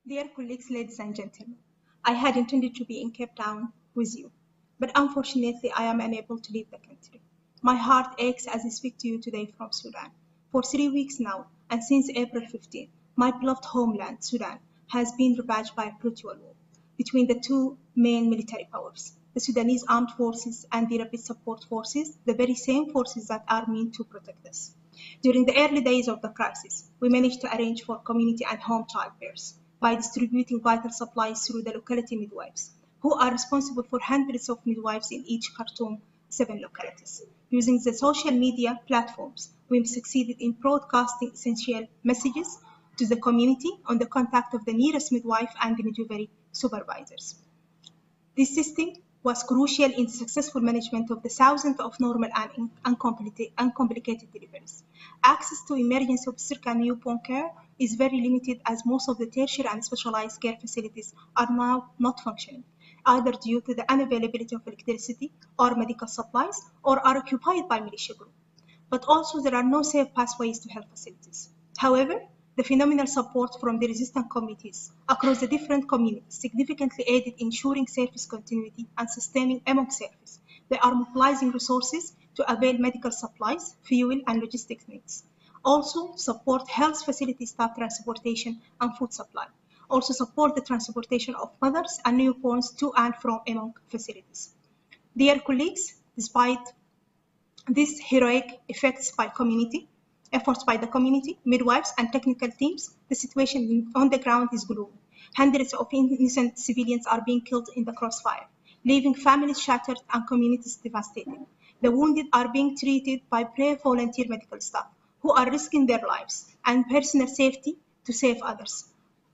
Dear colleagues, ladies and gentlemen, I had intended to be in Cape Town with you, but unfortunately I am unable to leave the country. My heart aches as I speak to you today from Sudan. For 3 weeks now, and since April 15, my beloved homeland, Sudan, has been ravaged by a brutal war between the two main military powers, the Sudanese armed forces and the rapid support forces, the very same forces that are meant to protect us. During the early days of the crisis, we managed to arrange for community and home childbirths by distributing vital supplies through the locality midwives, who are responsible for hundreds of midwives in each Khartoum 7 localities. Using the social media platforms, we succeeded in broadcasting essential messages to the community on the contact of the nearest midwife and the midwifery supervisors. This system was crucial in the successful management of the thousands of normal and uncomplicated deliveries. Access to emergency obstetric and newborn care is very limited as most of the tertiary and specialized care facilities are now not functioning, either due to the unavailability of electricity or medical supplies or are occupied by militia groups. But also there are no safe pathways to health facilities. However, the phenomenal support from the resistance committees across the different communities significantly aided in ensuring service continuity and sustaining among service. They are mobilizing resources to avail medical supplies, fuel, and logistics needs. Also, support health facility staff transportation and food supply. Also support the transportation of mothers and newborns to and from among facilities. Dear colleagues, despite these heroic efforts by the community, midwives, and technical teams, the situation on the ground is gloomy. Hundreds of innocent civilians are being killed in the crossfire, leaving families shattered and communities devastated. The wounded are being treated by brave volunteer medical staff who are risking their lives and personal safety to save others.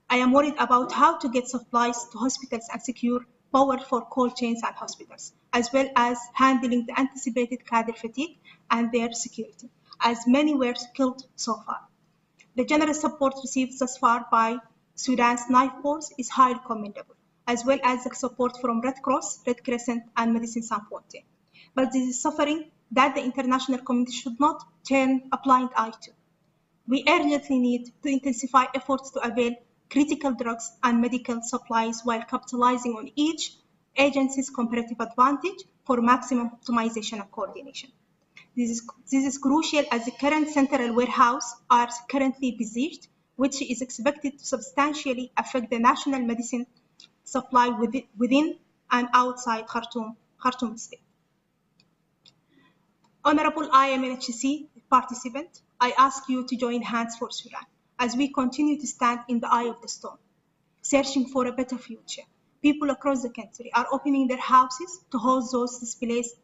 I am worried about how to get supplies to hospitals and secure power for cold chains and hospitals, as well as handling the anticipated cadre fatigue and their security, as many were killed so far. The generous support received thus far by Sudan's knife force is highly commendable, as well as the support from Red Cross, Red Crescent, and Medicine Sans Frontières. But this is suffering that the international community should not turn a blind eye to. We urgently need to intensify efforts to avail critical drugs and medical supplies while capitalizing on each agency's comparative advantage for maximum optimization and coordination. This is crucial as the current central warehouse are currently besieged, which is expected to substantially affect the national medicine supply within and outside Khartoum state. Honorable IMNHC participant, I ask you to join hands for Sudan as we continue to stand in the eye of the storm, searching for a better future. People across the country are opening their houses to host those displaced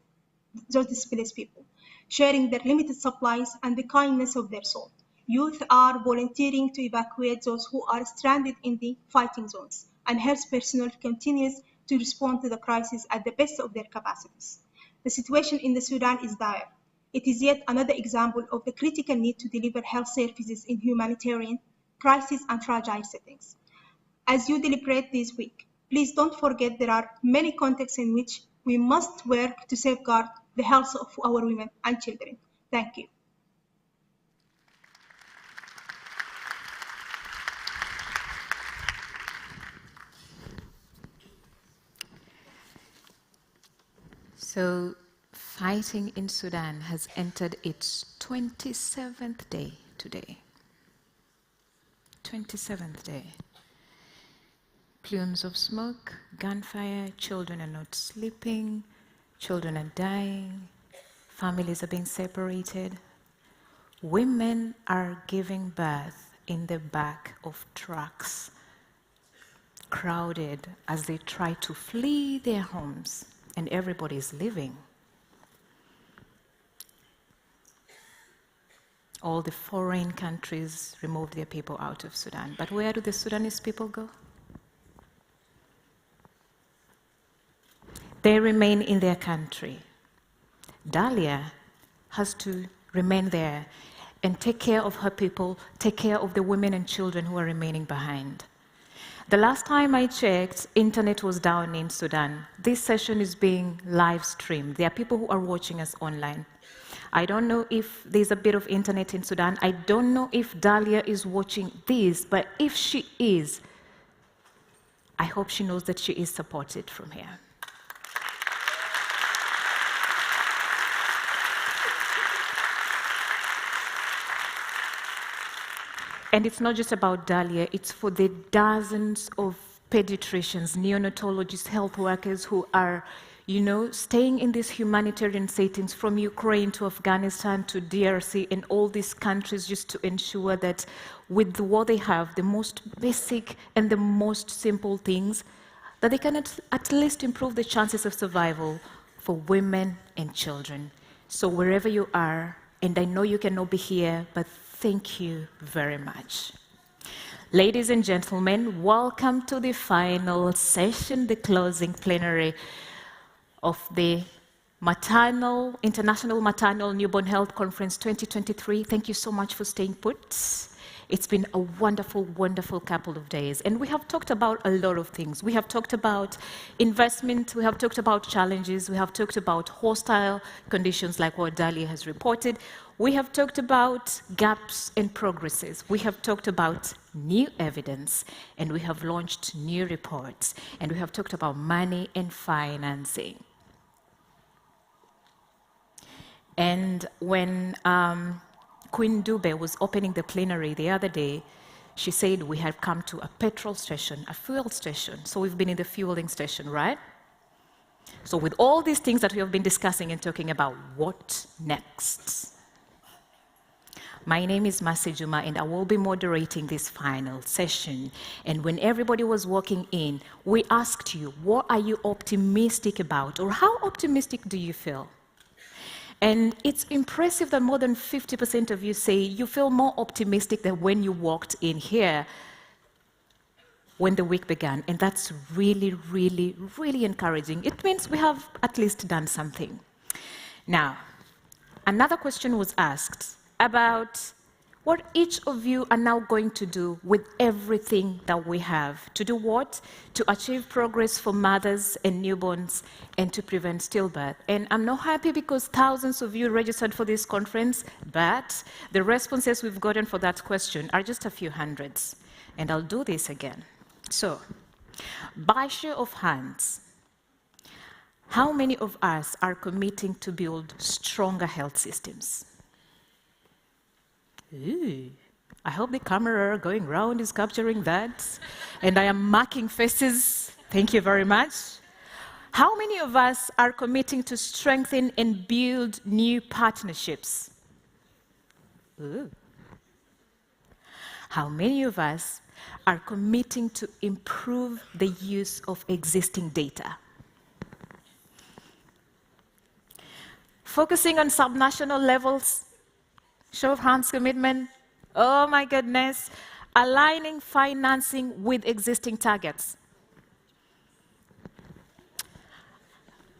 people, sharing their limited supplies and the kindness of their soul. Youth are volunteering to evacuate those who are stranded in the fighting zones, and health personnel continues to respond to the crisis at the best of their capacities. The situation in the Sudan is dire. It is yet another example of the critical need to deliver health services in humanitarian, crisis, and fragile settings. As you deliberate this week, please don't forget there are many contexts in which we must work to safeguard the health of our women and children. Thank you. So, fighting in Sudan has entered its 27th day today. 27th day. Plumes of smoke, gunfire, children are not sleeping, children are dying, families are being separated. Women are giving birth in the back of trucks, crowded as they try to flee their homes, and everybody is living. All the foreign countries removed their people out of Sudan. But where do the Sudanese people go? They remain in their country. Dahlia has to remain there and take care of her people, take care of the women and children who are remaining behind. The last time I checked, internet was down in Sudan. This session is being live streamed. There are people who are watching us online. I don't know if there's a bit of internet in Sudan. I don't know if Dahlia is watching this, but if she is, I hope she knows that she is supported from here. And it's not just about Dahlia, it's for the dozens of pediatricians, neonatologists, health workers who are, staying in these humanitarian settings from Ukraine to Afghanistan to DRC and all these countries just to ensure that with what they have, the most basic and the most simple things, that they can at least improve the chances of survival for women and children. So wherever you are, and I know you cannot be here, but thank you very much. Ladies and gentlemen, welcome to the final session, the closing plenary of the International Maternal Newborn Health Conference 2023. Thank you so much for staying put. It's been a wonderful, wonderful couple of days. And we have talked about a lot of things. We have talked about investment, we have talked about challenges, we have talked about hostile conditions like what Dahlia has reported. We have talked about gaps and progresses. We have talked about new evidence, and we have launched new reports. And we have talked about money and financing. And when Queen Dube was opening the plenary the other day, she said we have come to a petrol station, a fuel station. So we've been in the fueling station, right? So with all these things that we have been discussing and talking about, what next? My name is Masi Juma, and I will be moderating this final session. And when everybody was walking in, we asked you, what are you optimistic about? Or how optimistic do you feel? And it's impressive that more than 50% of you say you feel more optimistic than when you walked in here when the week began. And that's really, really, really encouraging. It means we have at least done something. Now, another question was asked about what each of you are now going to do with everything that we have. To do what? To achieve progress for mothers and newborns and to prevent stillbirth. And I'm not happy because thousands of you registered for this conference, but the responses we've gotten for that question are just a few hundreds. And I'll do this again. So, by show of hands, how many of us are committing to build stronger health systems? Ooh, I hope the camera going round is capturing that. And I am marking faces. Thank you very much. How many of us are committing to strengthen and build new partnerships? Ooh. How many of us are committing to improve the use of existing data? Focusing on subnational levels. Show of hands commitment. Oh my goodness. Aligning financing with existing targets.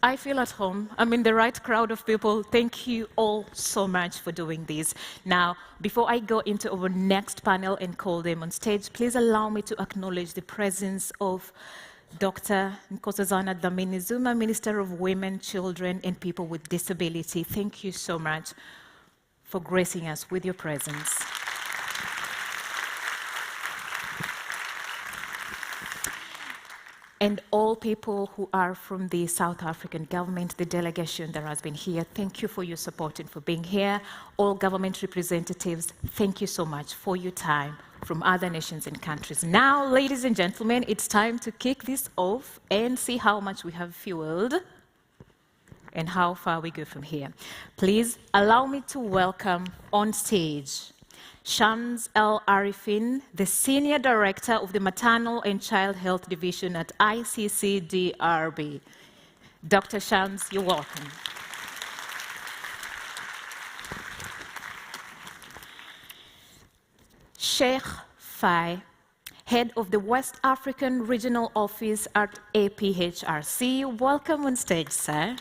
I feel at home. I'm in the right crowd of people. Thank you all so much for doing this. Now, before I go into our next panel and call them on stage, please allow me to acknowledge the presence of Dr. Nkosazana Dlamini-Zuma, Minister of Women, Children, and People with Disability. Thank you so much for gracing us with your presence. And all people who are from the South African government, the delegation that has been here, thank you for your support and for being here. All government representatives, thank you so much for your time from other nations and countries. Now, ladies and gentlemen, it's time to kick this off and see how much we have fueled and how far we go from here. Please allow me to welcome on stage Shams El Arifin, the Senior Director of the Maternal and Child Health Division at ICCDRB. Dr. Shams, you're welcome. Sheikh Fai, Head of the West African Regional Office at APHRC. Welcome on stage, sir.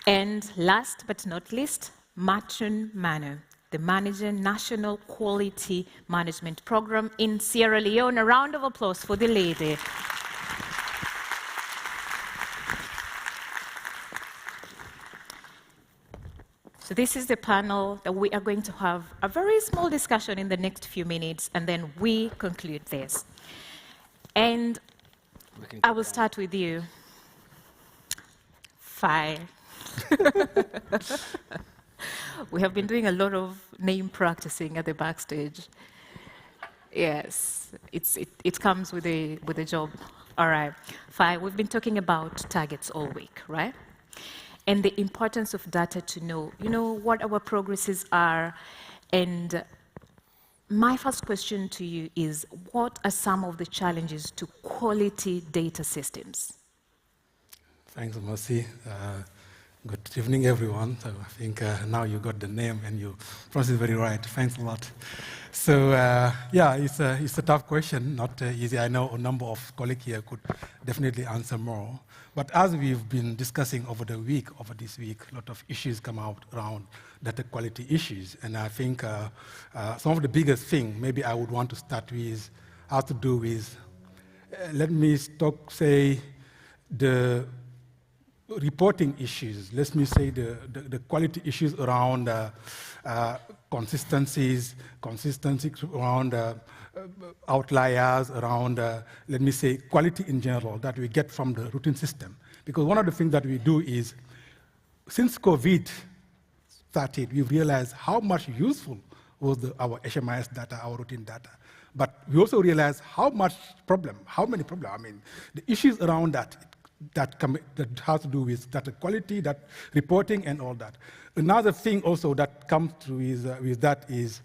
And last but not least, Matron Manu, the Manager National Quality Management Program in Sierra Leone. A round of applause for the lady. So this is the panel that we are going to have a very small discussion in the next few minutes, and then we conclude this. And I will start with you. Fine. We have been doing a lot of name practicing at the backstage. Yes, it comes with the job. All right. Fine. We've been talking about targets all week, right? And the importance of data to know, what our progresses are. And my first question to you is, what are some of the challenges to quality data systems? Thanks, Mercy. Good evening, everyone. So I think now you got the name and you pronounced it very right. Thanks a lot. So yeah, it's a tough question, not easy. I know a number of colleagues here could definitely answer more. But as we've been discussing over this week, a lot of issues come out around data quality issues. And I think some of the biggest thing maybe I would want to start with has to do with, let me say, the reporting issues, let me say the quality issues around consistency around outliers, around, let me say, quality in general that we get from the routine system. Because one of the things that we do is, since COVID started, we've realized how much useful was our HMIS data, our routine data. But we also realized how many problems, I mean, the issues around that has to do with data quality, that reporting, and all that. Another thing also that comes with that is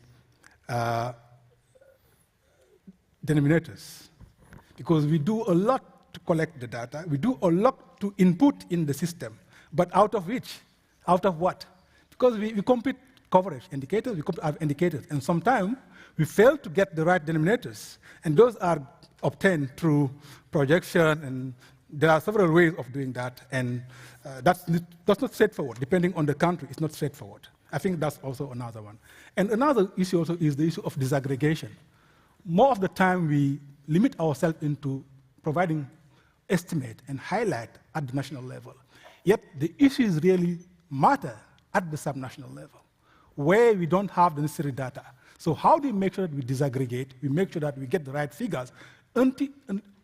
denominators. Because we do a lot to collect the data, we do a lot to input in the system, but out of which? Out of what? Because we compute coverage indicators, we compute indicators, and sometimes we fail to get the right denominators, and those are obtained through projection, and there are several ways of doing that, and that's not straightforward. Depending on the country, it's not straightforward. I think that's also another one. And another issue also is the issue of disaggregation. More of the time, we limit ourselves into providing estimate and highlight at the national level. Yet the issues really matter at the subnational level, where we don't have the necessary data. So how do we make sure that we disaggregate, we make sure that we get the right figures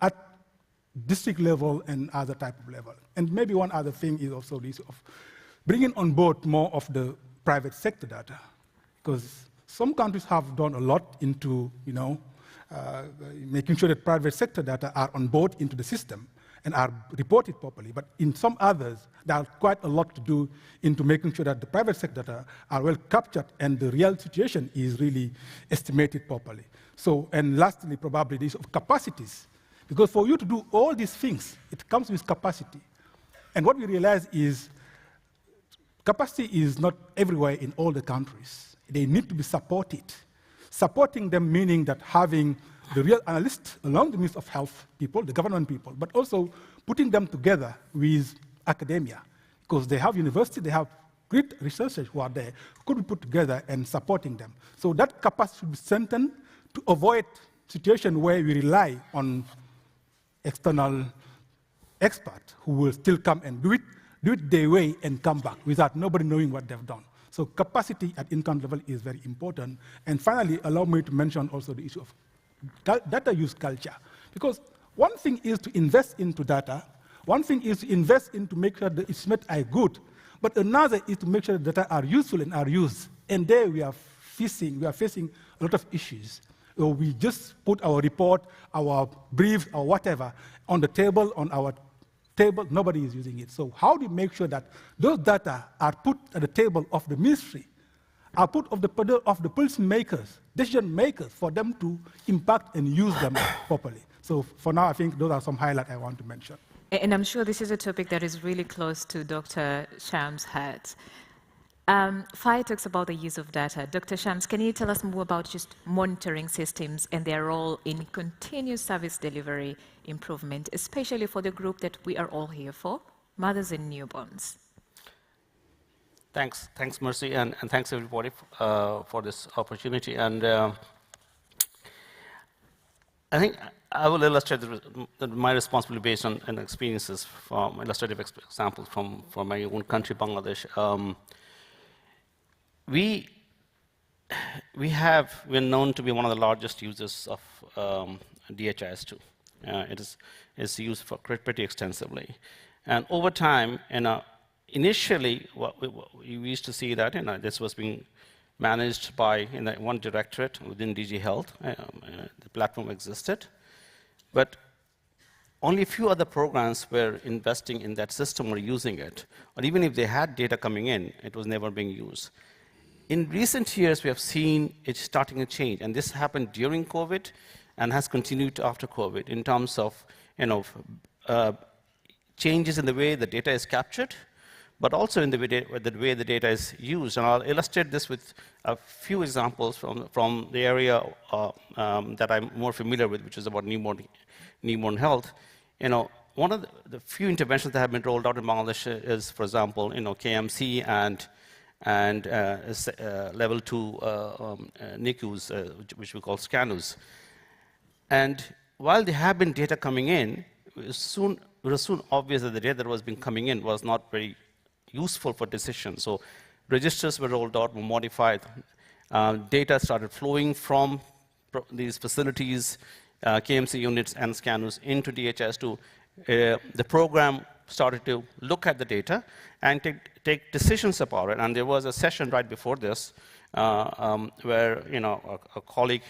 at district level and other type of level? And maybe one other thing is also the issue of bringing on board more of the private sector data, because some countries have done a lot into, making sure that private sector data are on board into the system and are reported properly. But in some others, there are quite a lot to do into making sure that the private sector data are well captured and the real situation is really estimated properly. So, and lastly, probably the issue of capacities. Because for you to do all these things, it comes with capacity. And what we realize is capacity is not everywhere in all the countries. They need to be supported. Supporting them meaning that having the real analysts along the Ministry of Health people, the government people, but also putting them together with academia. Because they have university, they have great researchers who are there, who could be put together and supporting them. So that capacity should be strengthened to avoid situation where we rely on external experts who will still come and do it their way and come back without nobody knowing what they've done. So capacity at income level is very important. And finally, allow me to mention also the issue of data use culture. Because one thing is to invest into data, one thing is to invest into make sure the estimates are good, but another is to make sure the data are useful and are used. And there we are facing a lot of issues. We just put our report, our brief, or whatever on the table, on our table, nobody is using it. So how do we make sure that those data are put at the table of the ministry, are put of the policy makers, decision makers, for them to impact and use them properly? So for now, I think those are some highlights I want to mention. And I'm sure this is a topic that is really close to Dr. Sham's heart. Fai talks about the use of data. Dr. Shams, can you tell us more about just monitoring systems and their role in continuous service delivery improvement, especially for the group that we are all here for, mothers and newborns? Thanks, Mercy, and thanks everybody for this opportunity. And I think I will illustrate my responsibility based on experiences from illustrative examples from my own country, Bangladesh. we're known to be one of the largest users of DHIS2. It's used pretty extensively. And over time, initially, we used to see that this was being managed by one directorate within DG Health. The platform existed. But only a few other programs were investing in that system or using it. Or even if they had data coming in, it was never being used. In recent years, we have seen it starting to change. And this happened during COVID and has continued after COVID in terms of changes in the way the data is captured, but also in the way the data is used. And I'll illustrate this with a few examples from the area that I'm more familiar with, which is about newborn health. One of the few interventions that have been rolled out in Bangladesh is, for example, KMC and level 2 NICUs, which we call SCANUs. And while there have been data coming in, it was soon obvious that the data that was being coming in was not very useful for decisions. So registers were rolled out, were modified. Data started flowing from these facilities, KMC units and SCANUs into DHIS2. The program started to look at the data and take decisions about it. And there was a session right before this where a colleague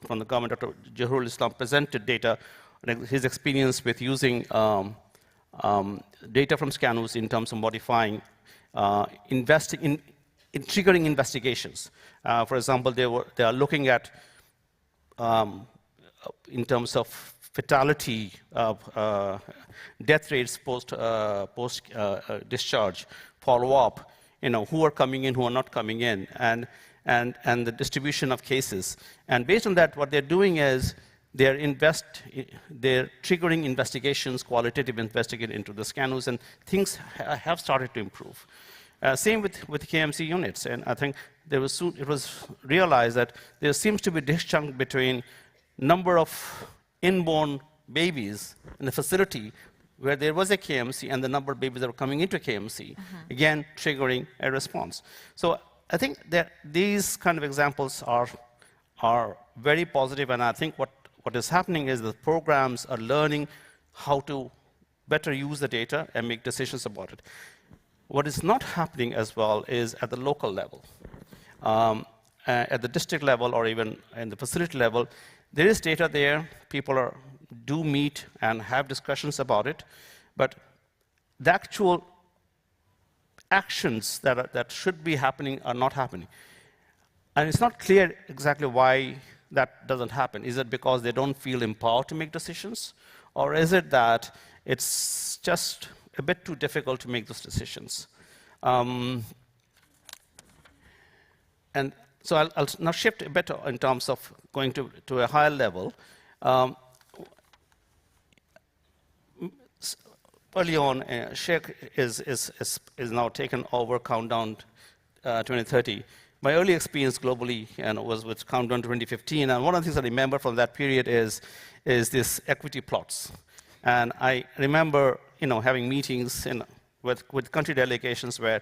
from the government, Dr. Jahurul Islam, presented data, his experience with using data from SCANUs in terms of modifying, triggering investigations. For example, they are looking at, in terms of fatality, death rates post discharge, follow-up, who are coming in, who are not coming in, and the distribution of cases. And based on that, what they're doing is they're triggering investigations, qualitative investigations into the SCANUs, and things have started to improve. Same with KMC units, and I think it was realized that there seems to be a disjunct between number of inborn babies in the facility where there was a KMC and the number of babies that were coming into KMC, again, triggering a response. So I think that these kind of examples are very positive, and I think what is happening is the programs are learning how to better use the data and make decisions about it. What is not happening as well is at the local level. At the district level or even in the facility level, there is data there. People do meet and have discussions about it, but the actual actions that should be happening are not happening. And it's not clear exactly why that doesn't happen. Is it because they don't feel empowered to make decisions? Or is it that it's just a bit too difficult to make those decisions? And so I'll now shift a bit in terms of going to a higher level. Early on, Sheikh is now taken over Countdown 2030. My early experience globally was with Countdown 2015, and one of the things I remember from that period is this equity plots. And I remember, having meetings with country delegations where,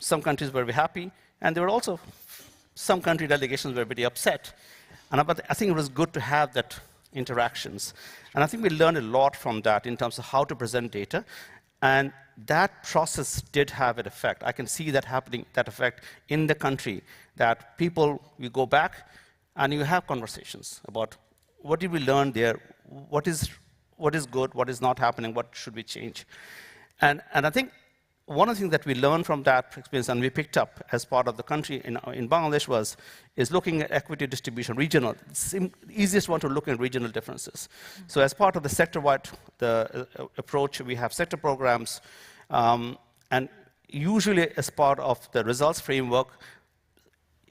some countries were very happy, and there were also some country delegations were very upset. But I think it was good to have that interactions. And I think we learned a lot from that in terms of how to present data. And that process did have an effect. I can see that happening, that effect in the country, that people, you go back and you have conversations about what did we learn there, what is good, what is not happening, what should we change. And I think one of the things that we learned from that experience and we picked up as part of the country in Bangladesh is looking at equity distribution, regional. It's the easiest one to look at regional differences. So as part of the sector-wide approach, we have sector programs, and usually as part of the results framework,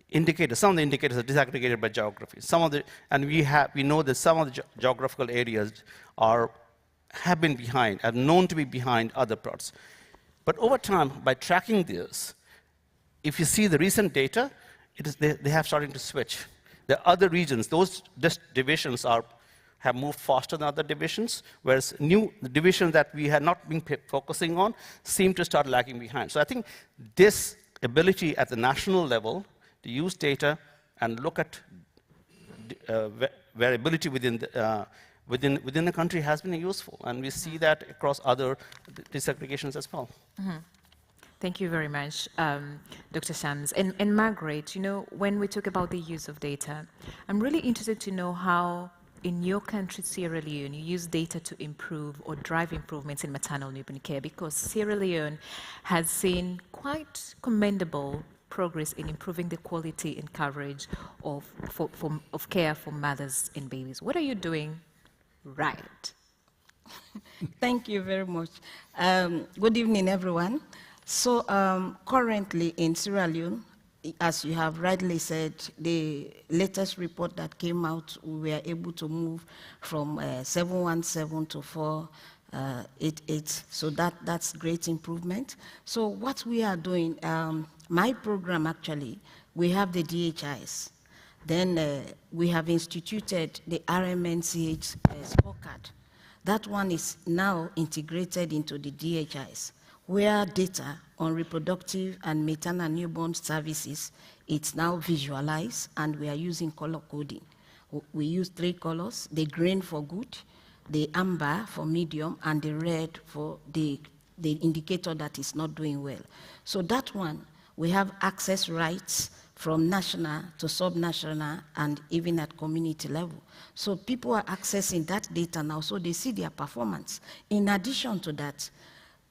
indicators, some of the indicators are disaggregated by geography. We know that some of the geographical areas have been behind, are known to be behind other parts. But over time, by tracking this, if you see the recent data, they have started to switch. The other regions, those divisions have moved faster than other divisions, whereas the divisions that we had not been focusing on seem to start lagging behind. So I think this ability at the national level to use data and look at variability within the country has been useful, and we see that across other desegregations as well. Thank you very much, Dr. Shams. And Margaret, you know, when we talk about the use of data, I'm really interested to know how, in your country, Sierra Leone, you use data to improve or drive improvements in maternal newborn care, because Sierra Leone has seen quite commendable progress in improving the quality and coverage of care for mothers and babies. What are you doing right? Thank you very much. Good evening, everyone. So currently in Sierra Leone, as you have rightly said, the latest report that came out, we were able to move from 717 to 488. So that's great improvement. So what we are doing, my program actually, we have the DHIs. Then we have instituted the RMNCH scorecard. That one is now integrated into the DHIs, where data on reproductive and maternal newborn services, it's now visualized, and we are using color coding. We use 3 colors, the green for good, the amber for medium, and the red for the indicator that is not doing well. So that one, we have access rights from national to sub-national and even at community level. So people are accessing that data now, so they see their performance. In addition to that,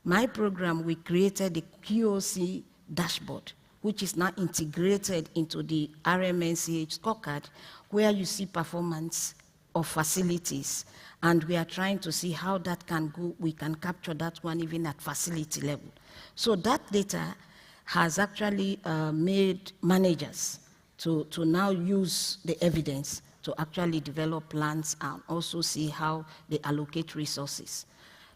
my program, we created the QOC dashboard, which is now integrated into the RMNCH scorecard, where you see performance of facilities. And we are trying to see how that can go. We can capture that one even at facility level. So that data has actually made managers to now use the evidence to actually develop plans and also see how they allocate resources.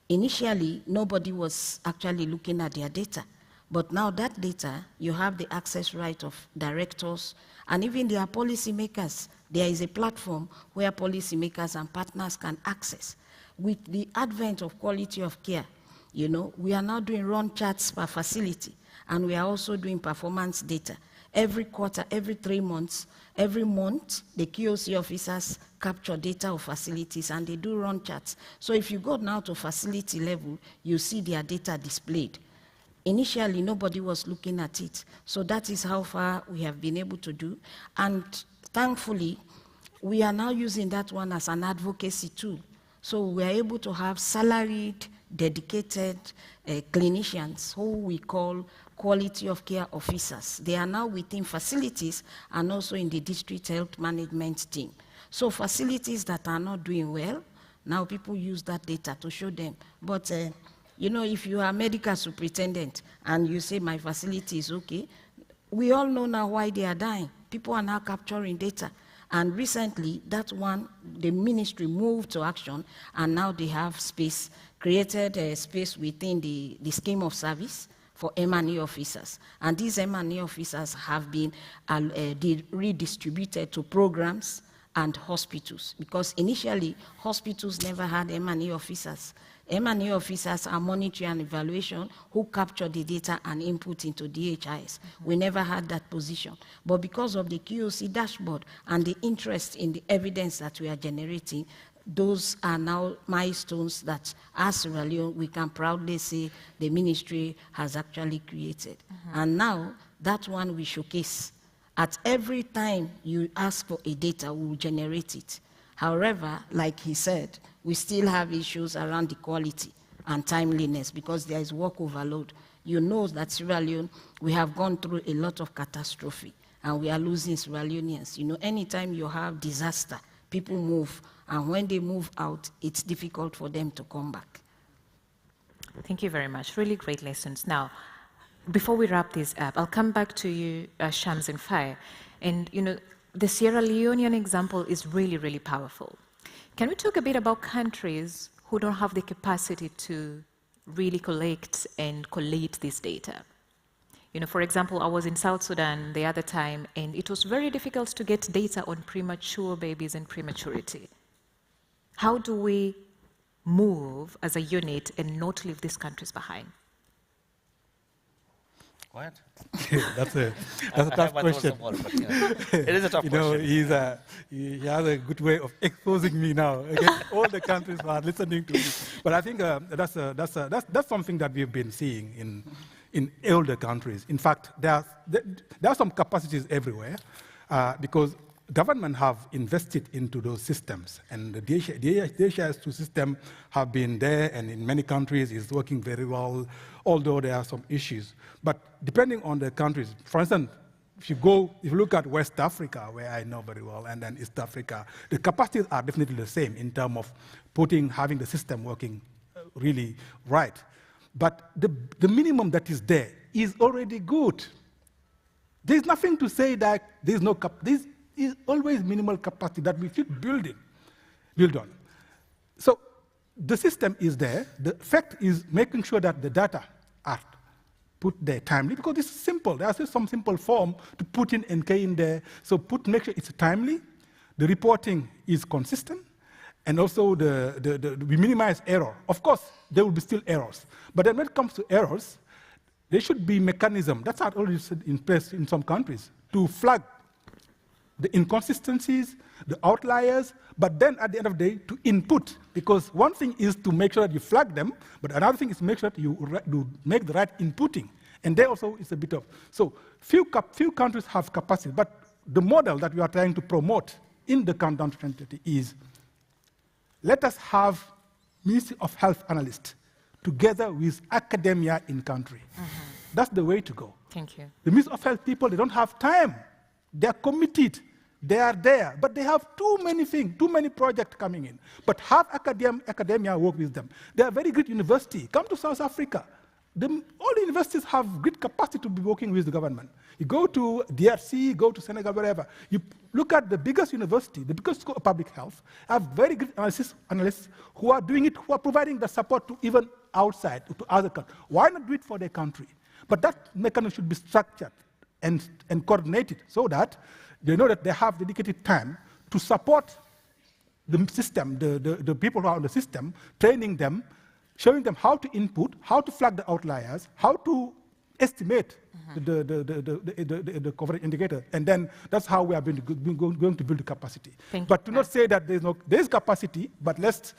Initially, nobody was actually looking at their data, but now that data, you have the access right of directors and even their policymakers. There is a platform where policymakers and partners can access. With the advent of quality of care, you know, we are now doing run charts per facility, and we are also doing performance data. Every quarter, every 3 months, every month, the QOC officers capture data of facilities and they do run charts. So if you go now to facility level, you see their data displayed. Initially, nobody was looking at it. So that is how far we have been able to do. And thankfully, we are now using that one as an advocacy tool. So we are able to have salaried, dedicated clinicians who we call quality of care officers. They are now within facilities and also in the district health management team. So facilities that are not doing well, now people use that data to show them. But you know, if you are a medical superintendent and you say my facility is okay, we all know now why they are dying. People are now capturing data. And recently, that one, the ministry moved to action, and now they have space, created a space within the scheme of service for M&E officers. And these M&E officers have been redistributed to programs and hospitals, because initially, hospitals never had M&E officers. M&E officers are monitoring and evaluation who capture the data and input into DHIs. We never had that position. But because of the QOC dashboard and the interest in the evidence that we are generating, those are now milestones that, as Sierra Leone, we can proudly say the ministry has actually created. And now, that one we showcase. At every time you ask for a data, we will generate it. However, like he said, we still have issues around the quality and timeliness because there is work overload. You know that Sierra Leone, we have gone through a lot of catastrophe and we are losing Sierra Leoneans. You know, anytime you have disaster, people move, and when they move out, it's difficult for them to come back. Thank you very much. Really great lessons. Now, before we wrap this up, I'll come back to you, Shams and Faye. And, you know, the Sierra Leonean example is really, really powerful. Can we talk a bit about countries who don't have the capacity to really collect and collate this data? You know, for example, I was in South Sudan the other time, and it was very difficult to get data on premature babies and prematurity. How do we move as a unit and not leave these countries behind? Go ahead. That's a tough question. Water, but, it is a tough You know, question. he has a good way of exposing me now against all the countries who are listening to me. But I think that's something that we've been seeing in older countries. In fact, there are some capacities everywhere because government have invested into those systems, and the DHIS2 system have been there, and in many countries is working very well, although there are some issues. But depending on the countries, for instance, if you look at West Africa, where I know very well, and then East Africa, the capacities are definitely the same in terms of having the system working really right. But the minimum that is there is already good. There's nothing to say that there's no capacity. Is always minimal capacity that we should build on. So the system is there. The fact is making sure that the data are put there timely, because it's simple. There's just some simple form to put in and key in there. So make sure it's timely, the reporting is consistent, and also we minimize error. Of course, there will be still errors. But then when it comes to errors, there should be mechanism, that's already in place in some countries, to flag the inconsistencies, the outliers, but then at the end of the day, to input. Because one thing is to make sure that you flag them, but another thing is to make sure that you make the right inputting. And there also is a bit of, so few countries have capacity, but the model that we are trying to promote in the Countdown to 2030 is, let us have Ministry of Health analysts together with academia in country. That's the way to go. Thank you. The Ministry of Health people, they don't have time. They are committed, they are there, but they have too many things, too many projects coming in. But have academia work with them. They are very good university. Come to South Africa. All the universities have great capacity to be working with the government. You go to DRC, go to Senegal, wherever. You look at the biggest university, the biggest school of public health, have very good analysts who are doing it, who are providing the support to even outside, to other countries. Why not do it for their country? But that mechanism should be structured and coordinated so that they know that they have dedicated time to support the system, the people who are on the system, training them, showing them how to input, how to flag the outliers, how to estimate the coverage indicator, and then that's how we are going to build the capacity. But to not say that there's capacity, but let's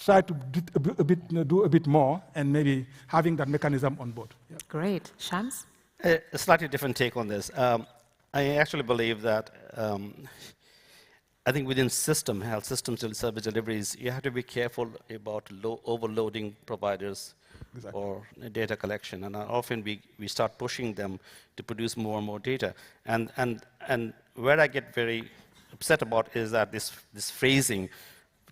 try to do a bit more, and maybe having that mechanism on board. Yeah. Great. Shams? A slightly different take on this. I actually believe that I think within health systems and service deliveries, you have to be careful about overloading providers or data collection. And often we start pushing them to produce more and more data. And where I get very upset about is that this phrasing,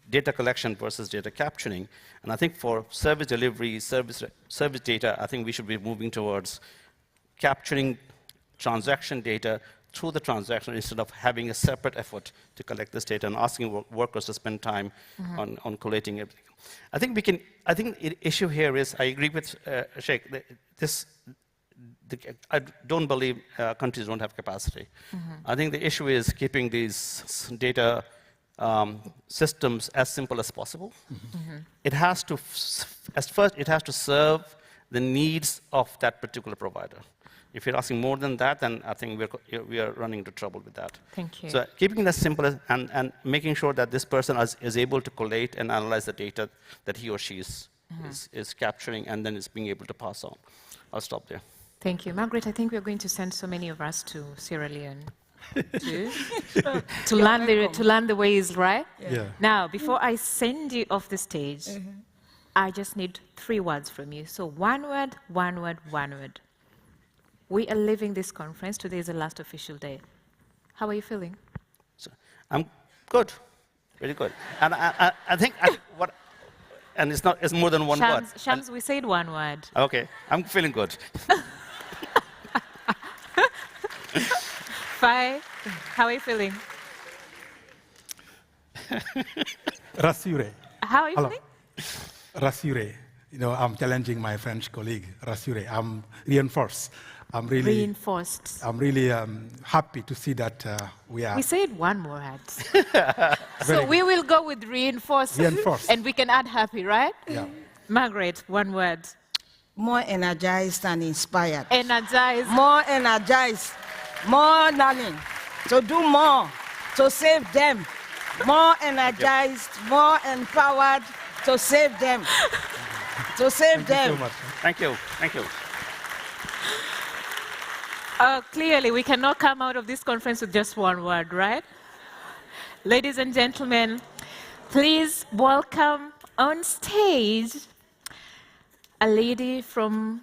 data collection versus data capturing. And I think for service delivery, service data, I think we should be moving towards capturing transaction data through the transaction instead of having a separate effort to collect this data and asking workers to spend time on collating everything. I think the issue here is, I agree with Sheikh, I don't believe countries don't have capacity. I think the issue is keeping these data systems as simple as possible. It has to, it has to serve the needs of that particular provider. If you're asking more than that, then I think we are running into trouble with that. Thank you. So keeping that simple and making sure that this person is able to collate and analyze the data that he or she is capturing and then is being able to pass on. I'll stop there. Thank you. Margaret, I think we're going to send so many of us to Sierra Leone to learn the ways, right? Yeah. Now, before I send you off the stage, I just need 3 words from you. So one word, one word, one word. We are leaving this conference. Today is the last official day. How are you feeling? So, I'm good, very good. And I think and it's more than one word. Shams, we said one word. Okay, I'm feeling good. Fai, how are you feeling? Rassuré. How are you feeling? Rassuré. You know, I'm challenging my French colleague. Rassuré. I'm reinforced. I'm really reinforced. I'm really happy to see that we are. We said one word. So we will go with reinforced. Reinforced. And we can add happy, right? Yeah. Margaret, one word. more energized and inspired. Energized. More energized, more learning, to do more, to save them. More energized, more empowered, to save them. To save them. So much. Thank you. Thank you. Clearly, we cannot come out of this conference with just one word, right? Ladies and gentlemen, please welcome on stage a lady from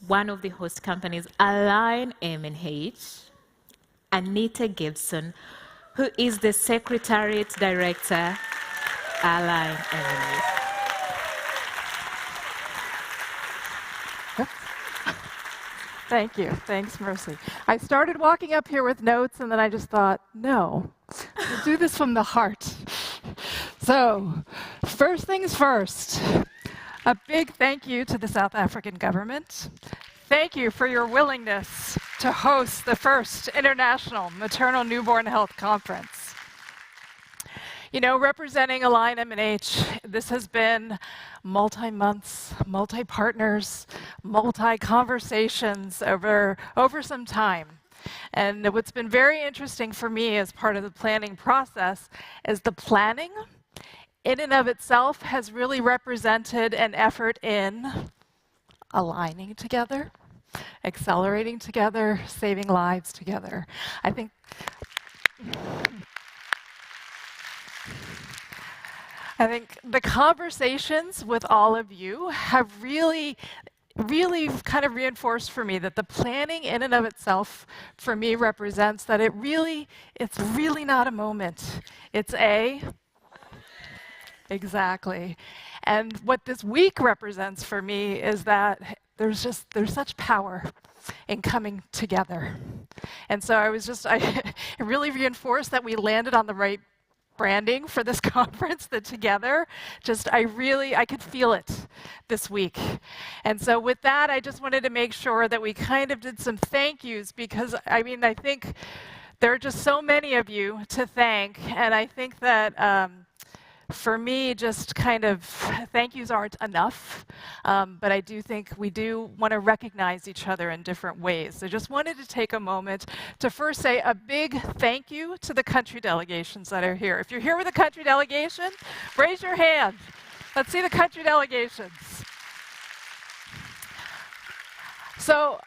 one of the host companies, Align M&H, Anita Gibson, who is the Secretariat Director, Align M&H. Thank you. Thanks, Mercy. I started walking up here with notes, and then I just thought, no, we'll do this from the heart. So, first things first, a big thank you to the South African government. Thank you for your willingness to host the first International Maternal Newborn Health Conference. You know, representing Align M&H, this has been multi-months, multi-partners, multi-conversations over some time. And what's been very interesting for me as part of the planning process is the planning in and of itself has really represented an effort in aligning together, accelerating together, saving lives together. I think the conversations with all of you have really kind of reinforced for me that the planning in and of itself for me represents that it's really not a moment. It's exactly. And what this week represents for me is that there's such power in coming together. And so it really reinforced that we landed on the right branding for this conference, that together, I could feel it this week. And so with that, I just wanted to make sure that we kind of did some thank yous, because I think there are just so many of you to thank, and I think that for me, just kind of thank yous aren't enough, but I do think we do want to recognize each other in different ways. So just wanted to take a moment to first say a big thank you to the country delegations that are here. If you're here with a country delegation, raise your hand. Let's see the country delegations. So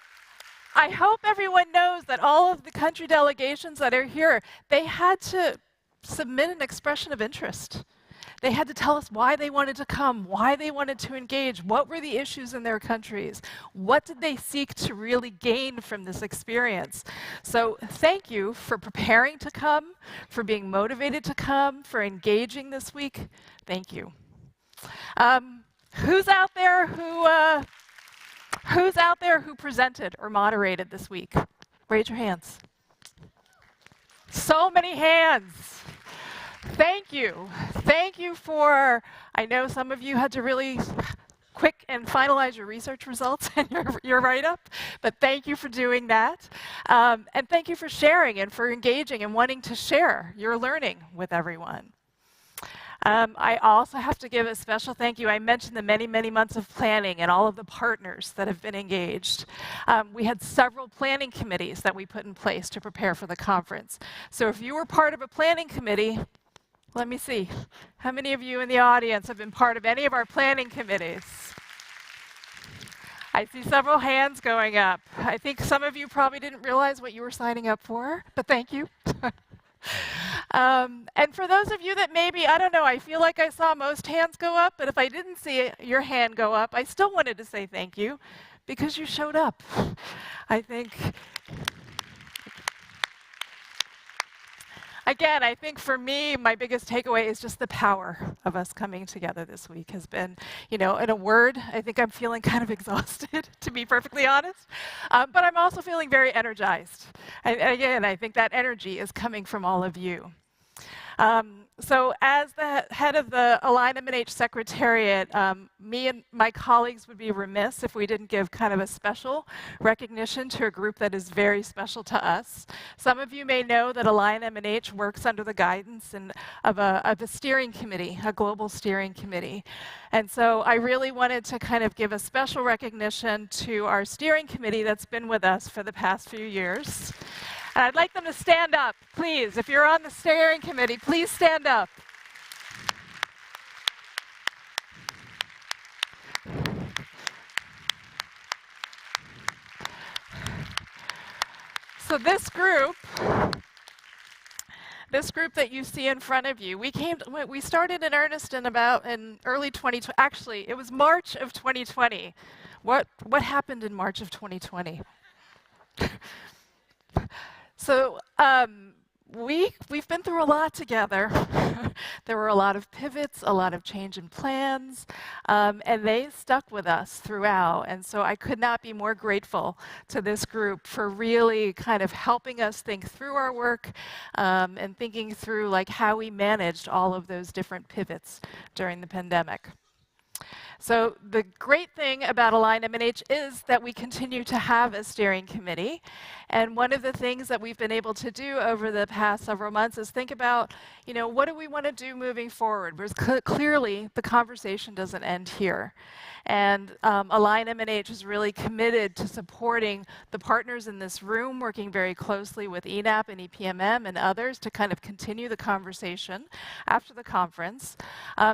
I hope everyone knows that all of the country delegations that are here, they had to submit an expression of interest. They had to tell us why they wanted to come, why they wanted to engage, what were the issues in their countries, what did they seek to really gain from this experience. So thank you for preparing to come, for being motivated to come, for engaging this week. Thank you. Who's out there who presented or moderated this week? Raise your hands. So many hands. Thank you. Thank you for, I know some of you had to really quick and finalize your research results and your write-up, but thank you for doing that. And thank you for sharing and for engaging and wanting to share your learning with everyone. I also have to give a special thank you. I mentioned the many, many months of planning and all of the partners that have been engaged. We had several planning committees that we put in place to prepare for the conference. So if you were part of a planning committee, let me see. How many of you in the audience have been part of any of our planning committees? I see several hands going up. I think some of you probably didn't realize what you were signing up for, but thank you. And for those of you that maybe, I don't know, I feel like I saw most hands go up, but if I didn't see your hand go up, I still wanted to say thank you because you showed up. Again, I think for me, my biggest takeaway is just the power of us coming together this week has been, in a word, I think I'm feeling kind of exhausted, to be perfectly honest. But I'm also feeling very energized. And again, I think that energy is coming from all of you. So as the head of the Align MNH Secretariat, me and my colleagues would be remiss if we didn't give kind of a special recognition to a group that is very special to us. Some of you may know that Align MNH works under the guidance of a steering committee, a global steering committee. And so I really wanted to kind of give a special recognition to our steering committee that's been with us for the past few years. And I'd like them to stand up, please. If you're on the steering committee, please stand up. So this group that you see in front of you, we started in earnest in early 2020. Actually, it was March of 2020. What happened in March of 2020? So we've been through a lot together. There were a lot of pivots, a lot of change in plans, and they stuck with us throughout. And so I could not be more grateful to this group for really kind of helping us think through our work and thinking through like how we managed all of those different pivots during the pandemic. So the great thing about Align MNH is that we continue to have a steering committee. And one of the things that we've been able to do over the past several months is think about, what do we want to do moving forward? Because clearly the conversation doesn't end here. And Align MNH is really committed to supporting the partners in this room, working very closely with ENAP and EPMM and others to kind of continue the conversation after the conference.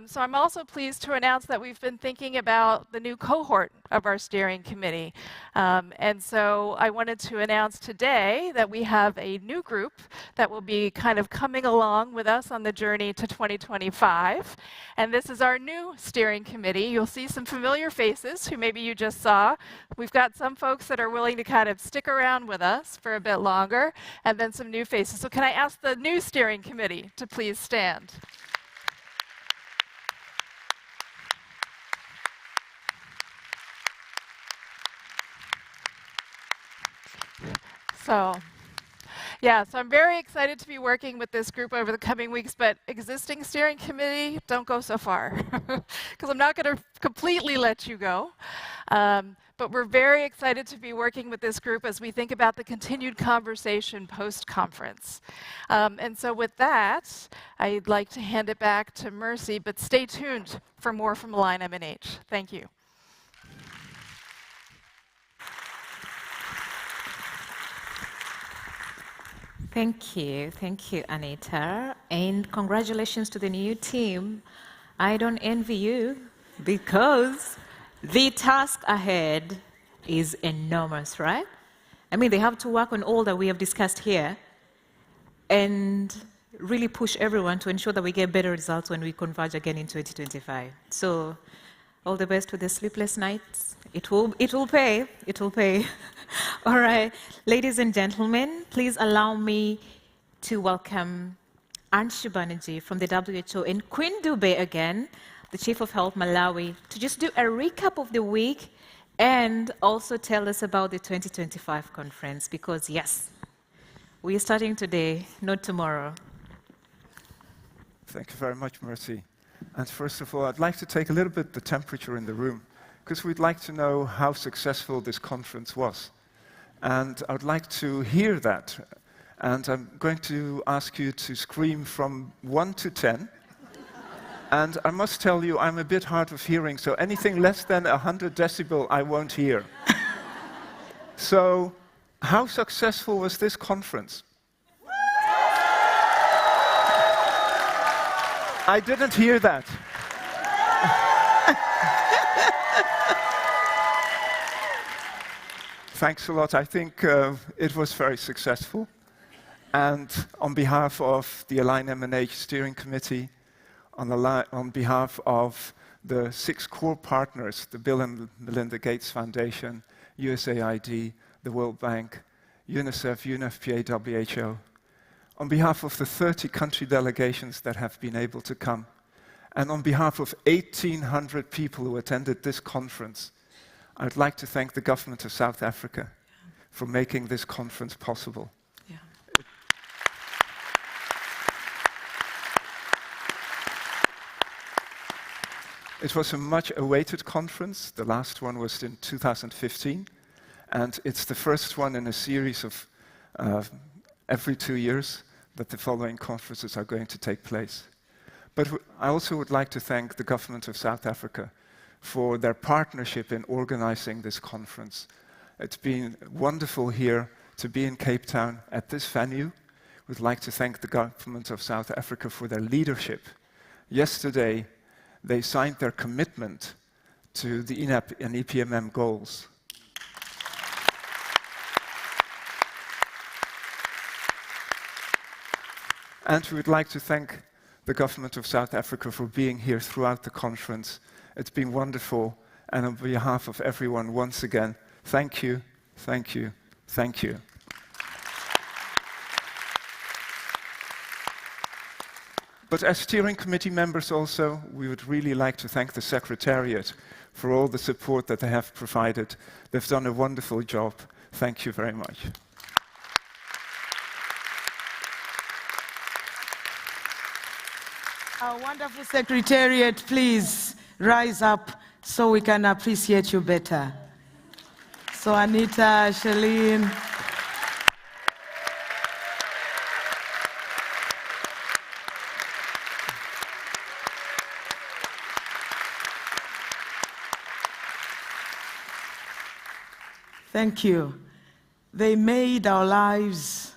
So I'm also pleased to announce that we've been thinking about the new cohort of our steering committee. And so I wanted to announce today that we have a new group that will be kind of coming along with us on the journey to 2025. And this is our new steering committee. You'll see some familiar faces who maybe you just saw. We've got some folks that are willing to kind of stick around with us for a bit longer, and then some new faces. So can I ask the new steering committee to please stand? So I'm very excited to be working with this group over the coming weeks, but existing steering committee, don't go so far, because I'm not going to completely let you go. But we're very excited to be working with this group as we think about the continued conversation post-conference. And so with that, I'd like to hand it back to Mercy, but stay tuned for more from Align MNH. Thank you. Thank you, Anita, and congratulations to the new team. I don't envy you because the task ahead is enormous, right? I mean, they have to work on all that we have discussed here and really push everyone to ensure that we get better results when we converge again in 2025. So all the best with the sleepless nights. It will pay. All right, ladies and gentlemen, please allow me to welcome Anshu Banerjee from the WHO and Queen Dube again, the Chief of Health Malawi, to just do a recap of the week and also tell us about the 2025 conference, because yes, we are starting today, not tomorrow. Thank you very much, Mercy. And first of all, I'd like to take a little bit the temperature in the room, because we'd like to know how successful this conference was. And I'd like to hear that. And I'm going to ask you to scream from 1 to 10. And I must tell you, I'm a bit hard of hearing, so anything less than 100 decibel, I won't hear. So, how successful was this conference? I didn't hear that. Thanks a lot. I think it was very successful. And on behalf of the Align MNH Steering Committee, on behalf of the 6 core partners, the Bill and Melinda Gates Foundation, USAID, the World Bank, UNICEF, UNFPA, WHO, on behalf of the 30 country delegations that have been able to come, and on behalf of 1,800 people who attended this conference, I'd like to thank the government of South Africa for making this conference possible. It was a much-awaited conference. The last one was in 2015, and it's the first one in a series of every 2 years that the following conferences are going to take place. But I also would like to thank the government of South Africa for their partnership in organizing this conference. It's been wonderful here to be in Cape Town at this venue. We'd like to thank the government of South Africa for their leadership. Yesterday, they signed their commitment to the INAP and EPMM goals. And we would like to thank the government of South Africa for being here throughout the conference. It's been wonderful, and on behalf of everyone, once again, thank you, thank you, thank you. But as steering committee members also, we would really like to thank the Secretariat for all the support that they have provided. They've done a wonderful job. Thank you very much. Our wonderful Secretariat, please rise up so we can appreciate you better. So Anita, Shalene. Thank you. They made our lives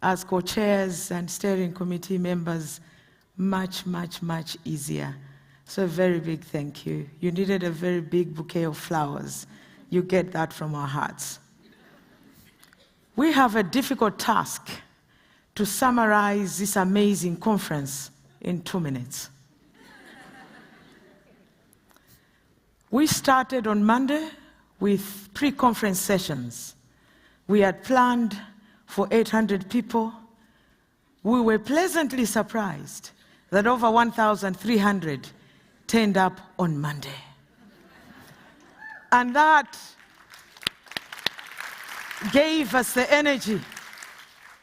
as co-chairs and steering committee members much, much, much easier. So a very big thank you. You needed a very big bouquet of flowers. You get that from our hearts. We have a difficult task to summarize this amazing conference in 2 minutes. We started on Monday with pre-conference sessions. We had planned for 800 people. We were pleasantly surprised that over 1,300 turned up on Monday. And that gave us the energy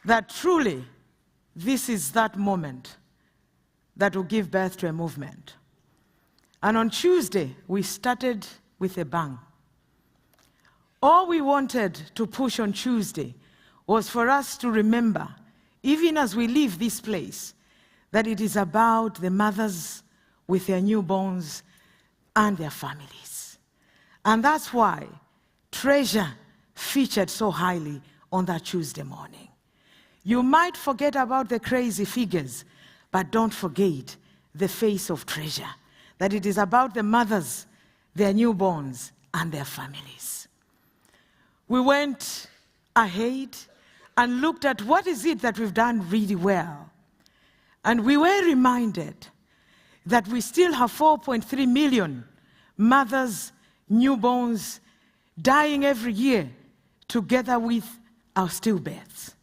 that truly this is that moment that will give birth to a movement. And on Tuesday, we started with a bang. All we wanted to push on Tuesday was for us to remember, even as we leave this place, that it is about the mothers with their newborns and their families. And that's why treasure featured so highly on that Tuesday morning. You might forget about the crazy figures, but don't forget the face of treasure, that it is about the mothers, their newborns, and their families. We went ahead and looked at what is it that we've done really well. And we were reminded that we still have 4.3 million mothers, newborns, dying every year together with our stillbirths.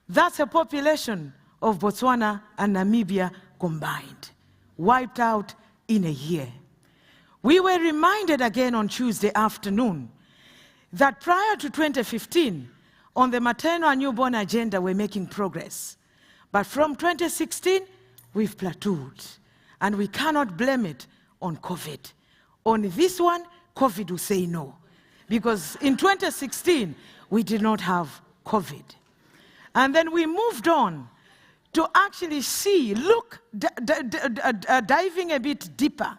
That's a population of Botswana and Namibia combined, wiped out in a year. We were reminded again on Tuesday afternoon that prior to 2015, on the maternal and newborn agenda, we're making progress. But from 2016, we've plateaued. And we cannot blame it on COVID. On this one, COVID will say no. Because in 2016, we did not have COVID. And then we moved on to actually see, look, diving a bit deeper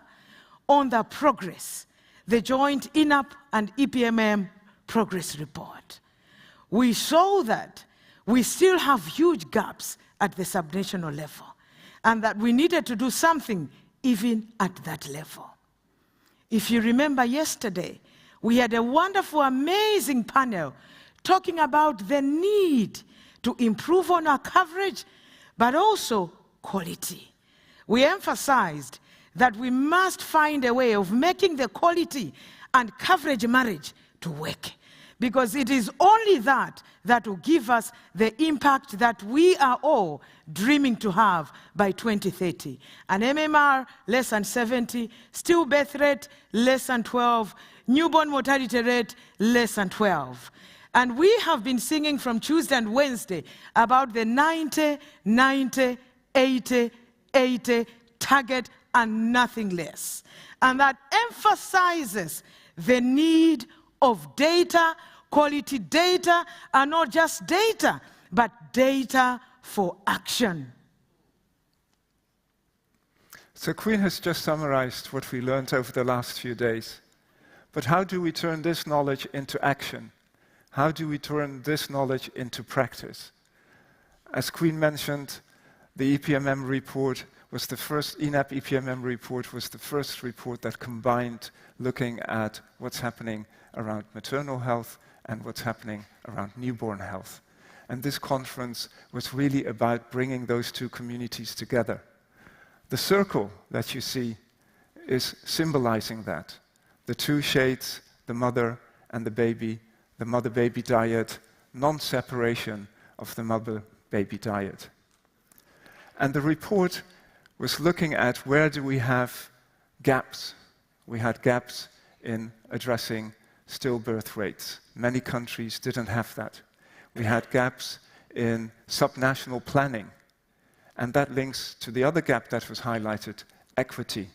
on the progress, the joint INAP and EPMM progress report. We saw that we still have huge gaps at the subnational level, and that we needed to do something even at that level. If you remember yesterday, we had a wonderful, amazing panel talking about the need to improve on our coverage, but also quality. We emphasized that we must find a way of making the quality and coverage marriage to work, because it is only that that will give us the impact that we are all dreaming to have by 2030. An MMR less than 70, stillbirth rate less than 12, newborn mortality rate less than 12. And we have been singing from Tuesday and Wednesday about the 90, 90, 80, 80 target and nothing less. And that emphasizes the need of data, quality data, and not just data, but data for action. So Queen has just summarized what we learned over the last few days. But how do we turn this knowledge into action? How do we turn this knowledge into practice? As Queen mentioned, the EPMM report was the first, ENAP EPMM report was the first report that combined looking at what's happening around maternal health and what's happening around newborn health. And this conference was really about bringing those two communities together. The circle that you see is symbolizing that. The two shades, the mother and the mother-baby diet, non-separation of the mother-baby diet. And the report was looking at where do we have gaps. We had gaps in addressing stillbirth rates. Many countries didn't have that. We had gaps in subnational planning. And that links to the other gap that was highlighted, equity.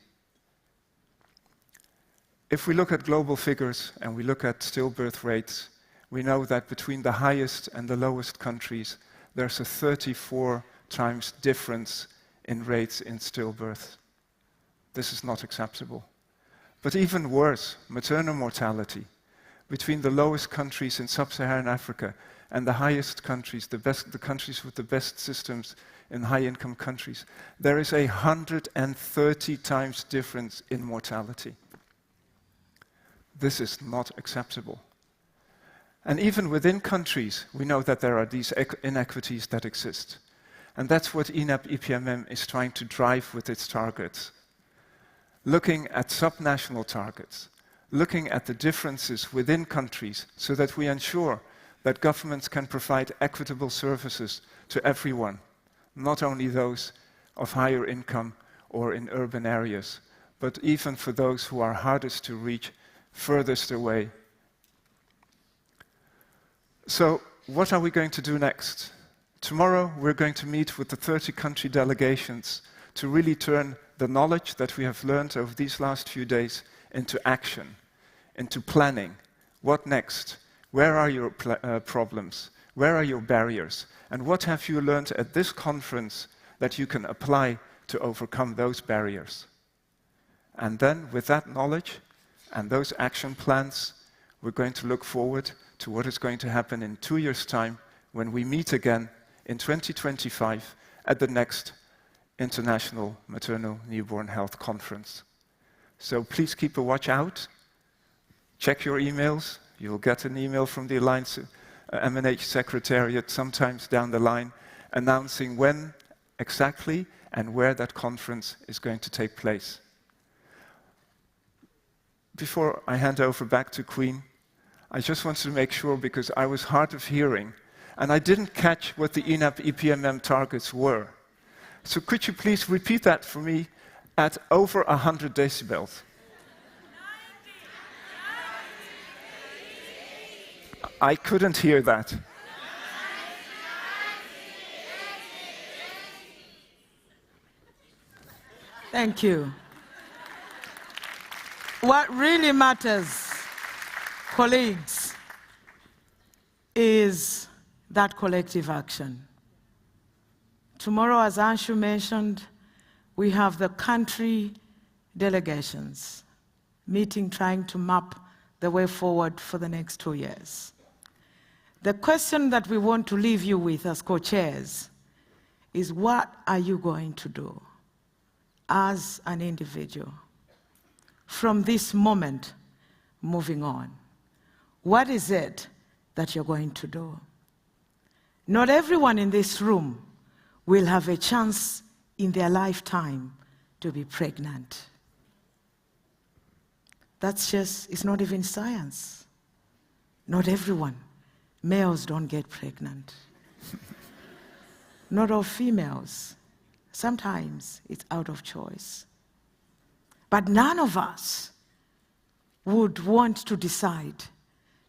If we look at global figures and we look at stillbirth rates, we know that between the highest and the lowest countries, there's a 34 times difference in rates in stillbirth. This is not acceptable. But even worse, maternal mortality. Between the lowest countries in sub-Saharan Africa and the highest countries, the countries with the best systems in high-income countries, there is 130 times difference in mortality. This is not acceptable. And even within countries, we know that there are these inequities that exist. And that's what ENAP EPMM is trying to drive with its targets. Looking at subnational targets, looking at the differences within countries so that we ensure that governments can provide equitable services to everyone, not only those of higher income or in urban areas, but even for those who are hardest to reach, furthest away. So, what are we going to do next? Tomorrow, we're going to meet with the 30 country delegations to really turn the knowledge that we have learned over these last few days into action, into planning. What next? Where are your problems? Where are your barriers? And what have you learned at this conference that you can apply to overcome those barriers? And then, with that knowledge and those action plans, we're going to look forward to what is going to happen in 2 years' time when we meet again in 2025 at the next International Maternal Newborn Health Conference. So please keep a watch out. Check your emails. You'll get an email from the Alliance MNH Secretariat sometimes down the line announcing when exactly and where that conference is going to take place. Before I hand over back to Queen, I just wanted to make sure, because I was hard of hearing and I didn't catch what the ENAP EPMM targets were. So could you please repeat that for me at over 100 decibels? I couldn't hear that. Thank you. What really matters, colleagues, is that collective action. Tomorrow, as Anshu mentioned, we have the country delegations meeting, trying to map the way forward for the next 2 years. The question that we want to leave you with as co-chairs is, what are you going to do as an individual from this moment moving on? What is it that you're going to do? Not everyone in this room will have a chance in their lifetime to be pregnant. That's just, it's not even science. Not everyone. Males don't get pregnant. Not all females. Sometimes it's out of choice. But none of us would want to decide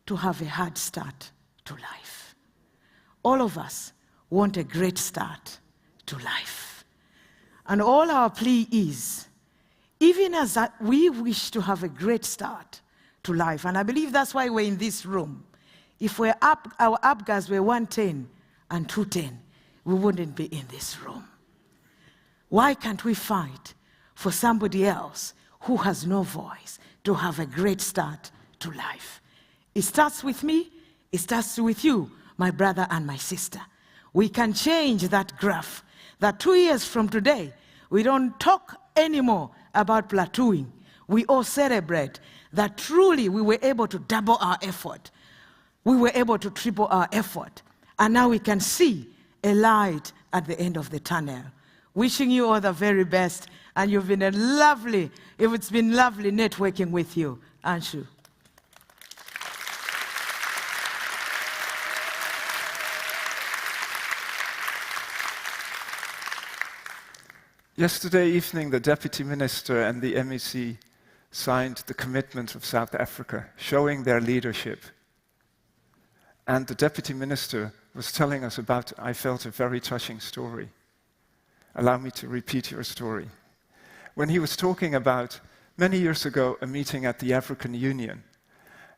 to have a hard start to life. All of us want a great start to life. And all our plea is, even as that we wish to have a great start to life, and I believe that's why we're in this room. If our APGAs were 110 and 210, we wouldn't be in this room. Why can't we fight for somebody else who has no voice to have a great start to life? It starts with me, it starts with you, my brother and my sister. We can change that graph, that 2 years from today, we don't talk anymore about plateauing. We all celebrate that truly we were able to double our effort. We were able to triple our effort. And now we can see a light at the end of the tunnel. Wishing you all the very best. And it's been lovely networking with you, Anshu. Yesterday evening, the Deputy Minister and the MEC signed the commitment of South Africa, showing their leadership. And the Deputy Minister was telling us about, I felt, a very touching story. Allow me to repeat your story. When he was talking about, many years ago, a meeting at the African Union,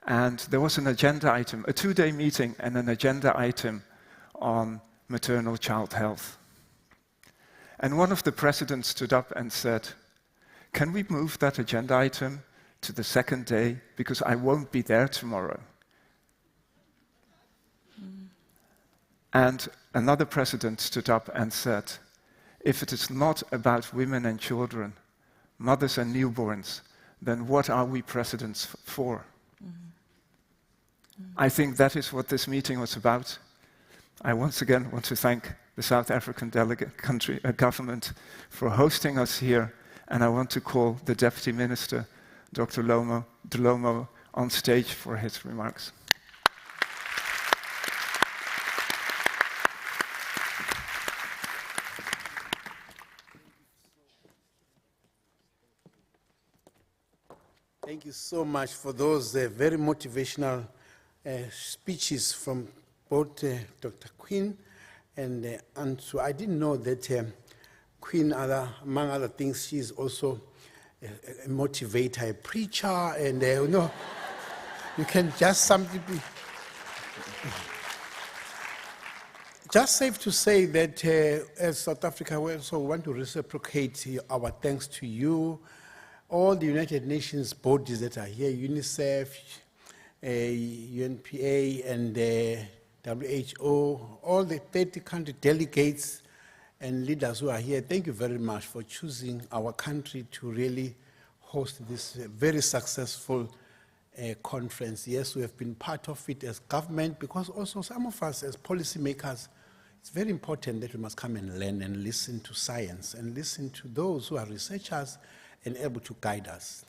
and there was an agenda item, a 2-day meeting and an agenda item on maternal child health. And one of the presidents stood up and said, can we move that agenda item to the 2nd day, because I won't be there tomorrow. And another president stood up and said, if it is not about women and children, mothers and newborns, then what are we presidents for? I think that is what this meeting was about. I once again want to thank the South African government for hosting us here, and I want to call the Deputy Minister, Dr. Dhlomo, on stage for his remarks. Thank you so much for those very motivational speeches from both Dr. Queen and Anshu. I didn't know that Queen, among other things, she's also a motivator, a preacher, and you know, you can just something be. Just safe to say that as South Africa, we also want to reciprocate our thanks to you, all the United Nations bodies that are here, UNICEF, UNPA, and WHO, all the 30 country delegates and leaders who are here. Thank you very much for choosing our country to really host this very successful conference. Yes, we have been part of it as government, because also some of us as policymakers, it's very important that we must come and learn and listen to science and listen to those who are researchers and able to guide us.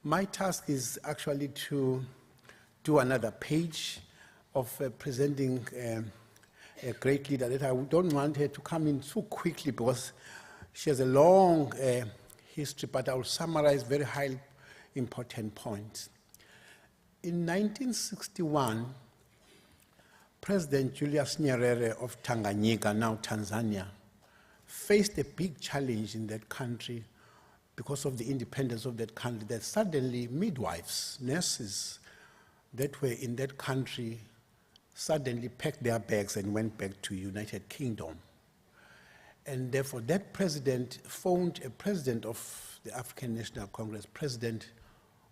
My task is actually to do another page of presenting a great leader that I don't want her to come in too quickly because she has a long history, but I will summarize very highly important points. In 1961, President Julius Nyerere of Tanganyika, now Tanzania, faced a big challenge in that country because of the independence of that country, that suddenly midwives, nurses that were in that country suddenly packed their bags and went back to United Kingdom. And therefore that president phoned a president of the African National Congress, President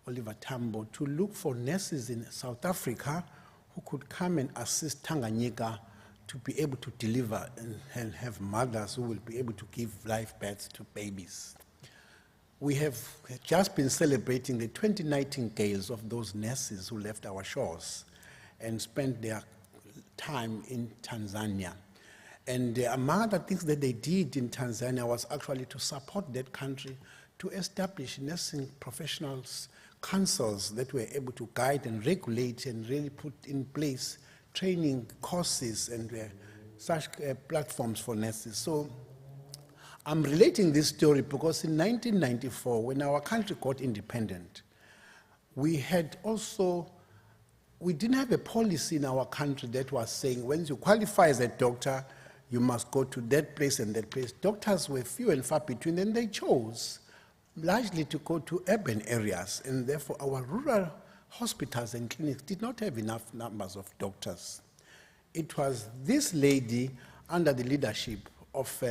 Oliver Tambo, to look for nurses in South Africa who could come and assist Tanganyika to be able to deliver and have mothers who will be able to give live births to babies. We have just been celebrating the 20 nightingales of those nurses who left our shores and spent their time in Tanzania. And among other things that they did in Tanzania was actually to support that country to establish nursing professionals, councils that were able to guide and regulate and really put in place training courses and such platforms for nurses. So I'm relating this story because in 1994, when our country got independent, we didn't have a policy in our country that was saying when you qualify as a doctor, you must go to that place and that place. Doctors were few and far between, and they chose largely to go to urban areas, and therefore our rural hospitals and clinics did not have enough numbers of doctors. It was this lady, under the leadership of,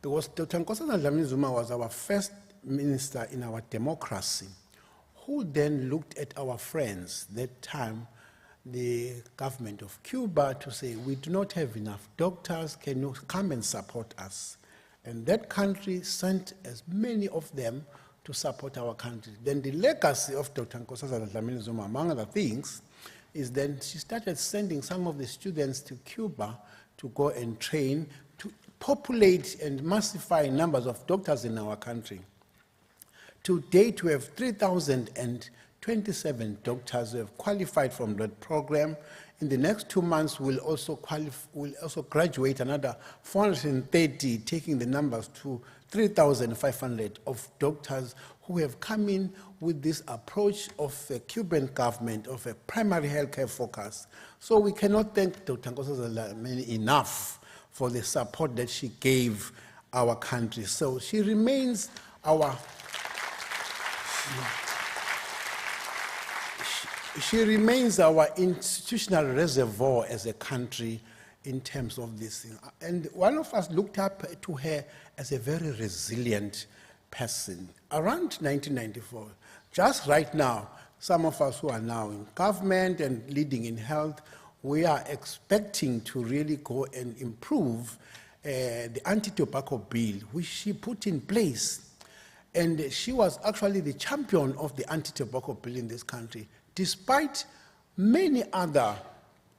because Dr. Nkosazana Dlamini-Zuma was our first minister in our democracy, who then looked at our friends, that time, the government of Cuba, to say, we do not have enough doctors, can you come and support us? And that country sent as many of them to support our country. Then the legacy of Dr. Nkosazana Dlamini-Zuma, among other things, is then she started sending some of the students to Cuba to go and train, to populate and massify numbers of doctors in our country. To date, we have 3,027 doctors who have qualified from that program. In the next 2 months, we'll also graduate another 430, taking the numbers to 3,500 of doctors who have come in with this approach of the Cuban government of a primary healthcare focus. So we cannot thank Dr. Nkosazana Dlamini enough for the support that she gave our country. So she remains our she remains our institutional reservoir as a country in terms of this thing. And one of us looked up to her as a very resilient person. Around 1994, just right now, some of us who are now in government and leading in health, we are expecting to really go and improve the anti-tobacco bill, which she put in place. And she was actually the champion of the anti-tobacco bill in this country, despite many other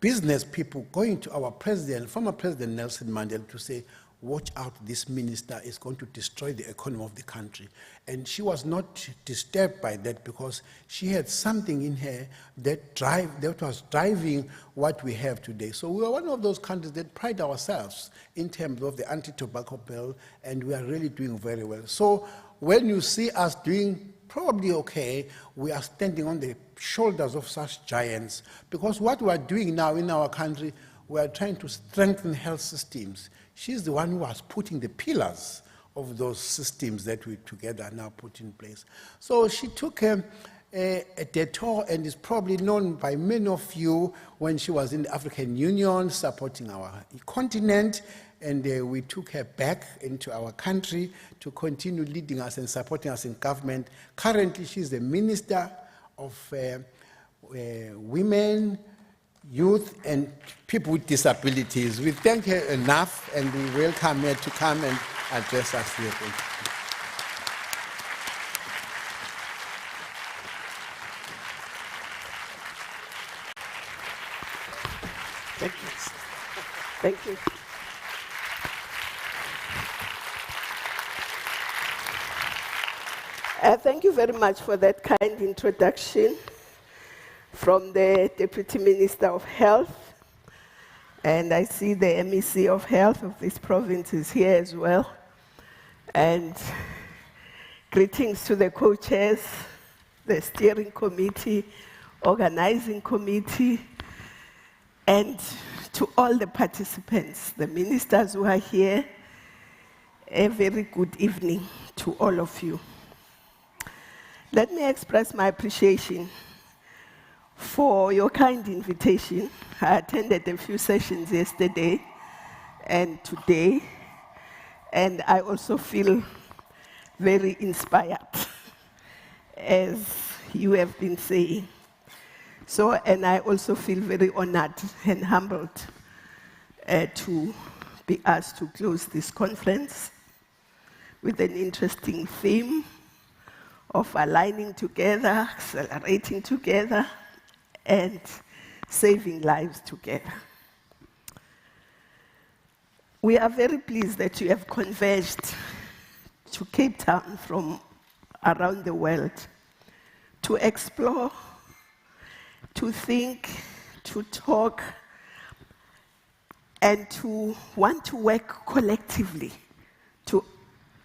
business people going to our president, former President Nelson Mandela, to say, watch out, this minister is going to destroy the economy of the country. And she was not disturbed by that because she had something in her that was driving what we have today. So we are one of those countries that pride ourselves in terms of the anti-tobacco bill, and we are really doing very well. So when you see us doing probably okay, we are standing on the shoulders of such giants, because what we are doing now in our country, we are trying to strengthen health systems. She's the one who was putting the pillars of those systems that we together now put in place. So she took a detour and is probably known by many of you when she was in the African Union supporting our continent, and we took her back into our country to continue leading us and supporting us in government. Currently, she's the Minister of Women, Youth, and People with Disabilities. We thank her enough, and we welcome her to come and address us here. Thank you. Thank you. Thank you very much for that kind introduction from the Deputy Minister of Health. And I see the MEC of Health of this province is here as well. And greetings to the co-chairs, the steering committee, organizing committee, and to all the participants, the ministers who are here. A very good evening to all of you. Let me express my appreciation for your kind invitation. I attended a few sessions yesterday and today, and I also feel very inspired, as you have been saying. So, and I also feel very honored and humbled to be asked to close this conference with an interesting theme of aligning together, accelerating together, and saving lives together. We are very pleased that you have converged to Cape Town from around the world to explore, to think, to talk, and to want to work collectively to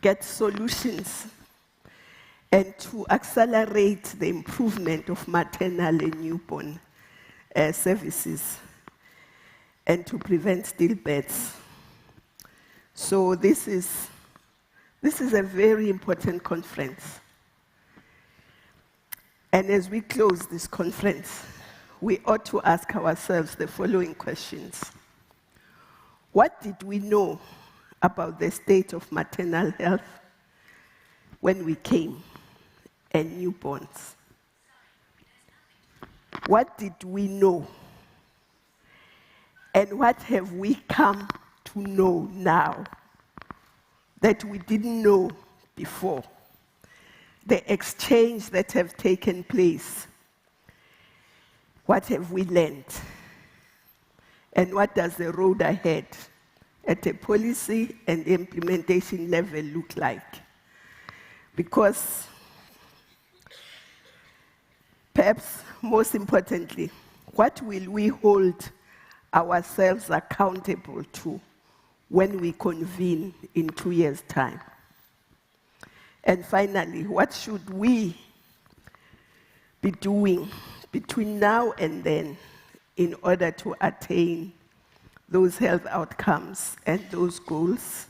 get solutions and to accelerate the improvement of maternal and newborn services, and to prevent stillbirths So this is a very important conference. And as we close this conference, we ought to ask ourselves the following questions. What did we know about the state of maternal health when we came, and newborns? What did we know? And what have we come to know now that we didn't know before? The exchange that have taken place. What have we learned? And what does the road ahead at a policy and implementation level look like? Because perhaps most importantly, what will we hold ourselves accountable to when we convene in 2 years' time? And finally, what should we be doing between now and then in order to attain those health outcomes and those goals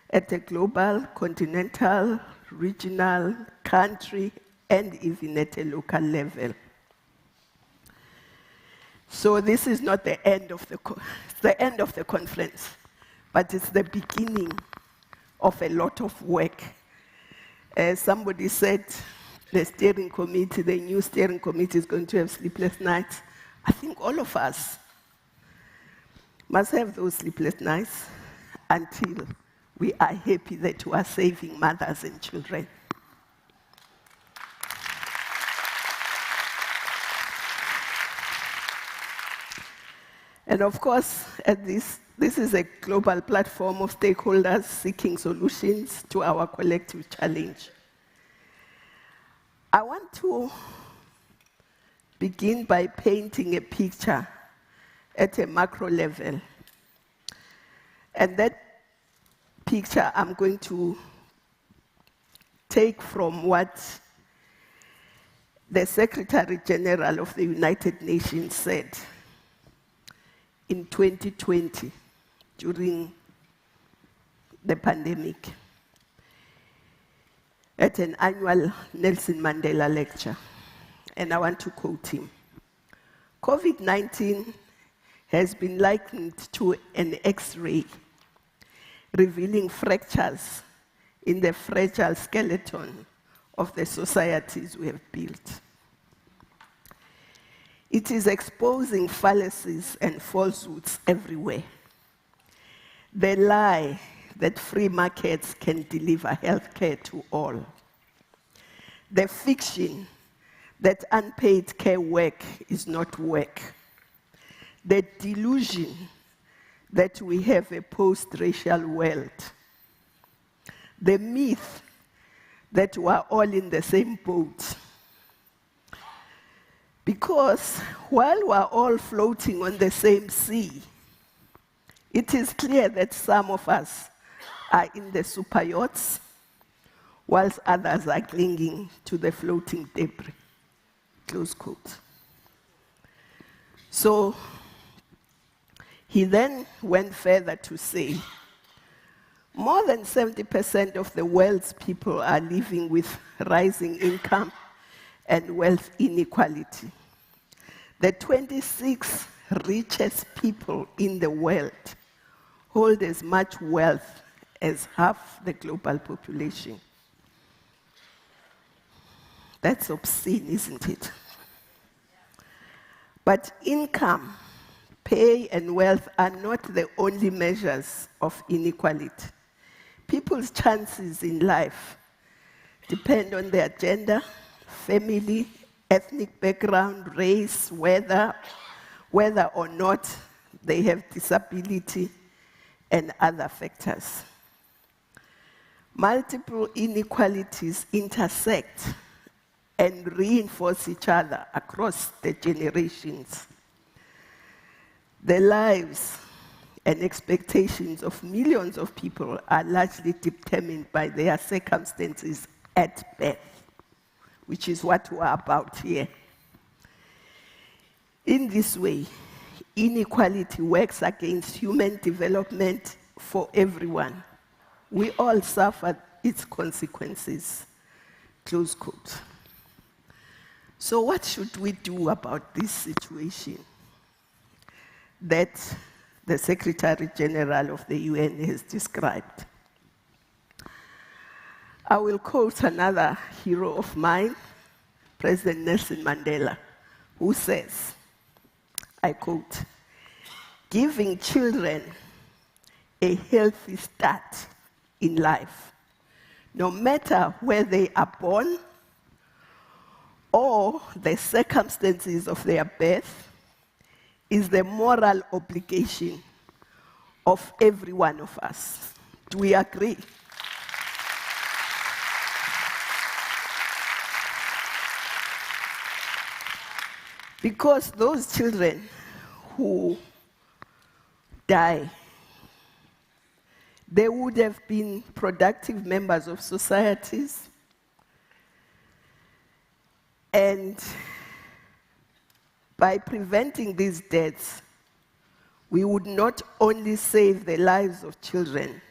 at a global, continental, regional, country, and even at a local level? So this is not the end of the conference, but it's the beginning of a lot of work. As somebody said, the steering committee, the new steering committee is going to have sleepless nights. I think all of us must have those sleepless nights until we are happy that we are saving mothers and children. And of course, this is a global platform of stakeholders seeking solutions to our collective challenge. I want to begin by painting a picture at a macro level. And that picture I'm going to take from what the Secretary General of the United Nations said in 2020 during the pandemic at an annual Nelson Mandela lecture. And I want to quote him. COVID-19 has been likened to an X-ray revealing fractures in the fragile skeleton of the societies we have built. It is exposing fallacies and falsehoods everywhere. The lie that free markets can deliver healthcare to all. The fiction that unpaid care work is not work. The delusion that we have a post-racial world. The myth that we are all in the same boat. Because while we are all floating on the same sea, it is clear that some of us are in the super yachts, whilst others are clinging to the floating debris. Close quote. So he then went further to say, more than 70% of the world's people are living with rising income and wealth inequality. The 26 richest people in the world hold as much wealth as half the global population. That's obscene, isn't it? But income, pay, and wealth are not the only measures of inequality. People's chances in life depend on their gender, family, ethnic background, race, whether or not they have disability, and other factors. Multiple inequalities intersect and reinforce each other across the generations. The lives and expectations of millions of people are largely determined by their circumstances at birth, which is what we're about here. In this way, inequality works against human development for everyone. We all suffer its consequences, close quote. So what should we do about this situation that the Secretary General of the UN has described? I will quote another hero of mine, President Nelson Mandela, who says, I quote, "Giving children a healthy start in life, no matter where they are born or the circumstances of their birth, is the moral obligation of every one of us." Do we agree? Because those children who die, they would have been productive members of societies, and by preventing these deaths, we would not only save the lives of children,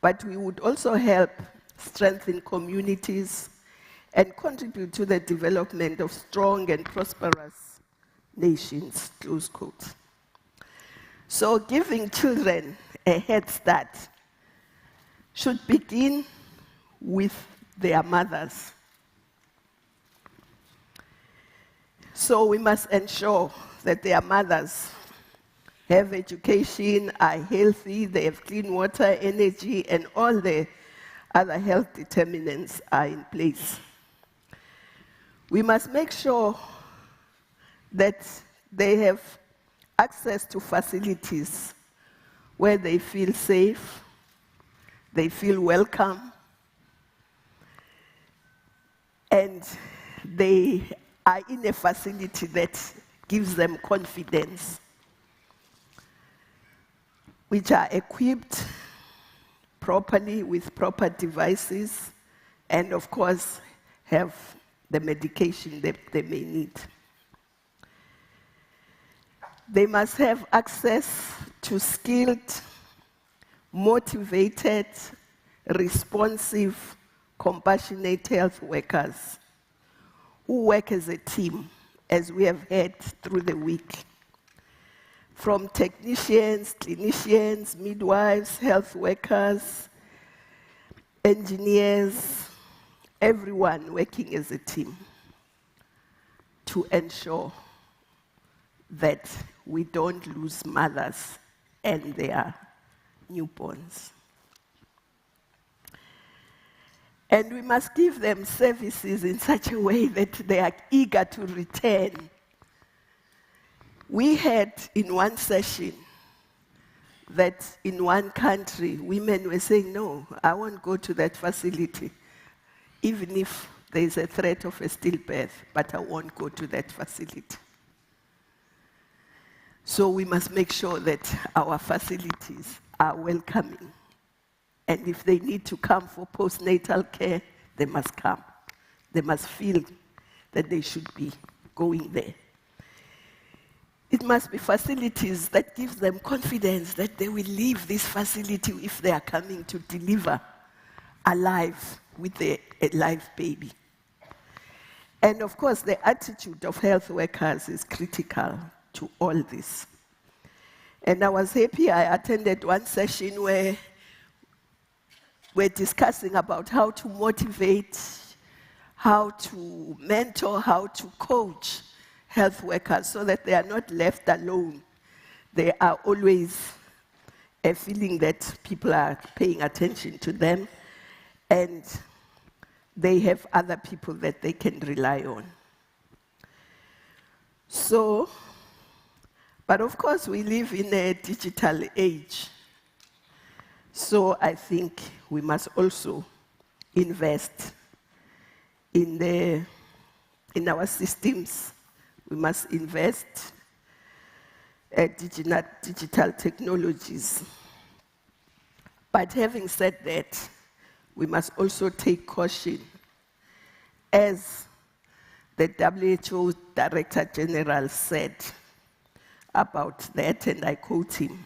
but we would also help strengthen communities and contribute to the development of strong and prosperous nations, close quote. So giving children a head start should begin with their mothers. So we must ensure that their mothers have education, are healthy, they have clean water, energy, and all the other health determinants are in place. We must make sure that they have access to facilities where they feel safe, they feel welcome, and they are in a facility that gives them confidence, which are equipped properly with proper devices, and of course have the medication that they may need. They must have access to skilled, motivated, responsive, compassionate health workers who work as a team, as we have heard through the week. From technicians, clinicians, midwives, health workers, engineers, everyone working as a team to ensure that we don't lose mothers and their newborns. And we must give them services in such a way that they are eager to return. We had in one session that in one country, women were saying, no, I won't go to that facility, even if there is a threat of a stillbirth, but I won't go to that facility. So we must make sure that our facilities are welcoming. And if they need to come for postnatal care, they must come. They must feel that they should be going there. It must be facilities that give them confidence that they will leave this facility if they are coming to deliver alive with a live baby. And of course, the attitude of health workers is critical to all this. And I was happy I attended one session where we're discussing about how to motivate, how to mentor, how to coach health workers so that they are not left alone. They are always feeling that people are paying attention to them and they have other people that they can rely on. So, but of course we live in a digital age. So I think we must also invest in our systems. We must invest in digital technologies. But having said that, we must also take caution. As the WHO Director General said about that, and I quote him,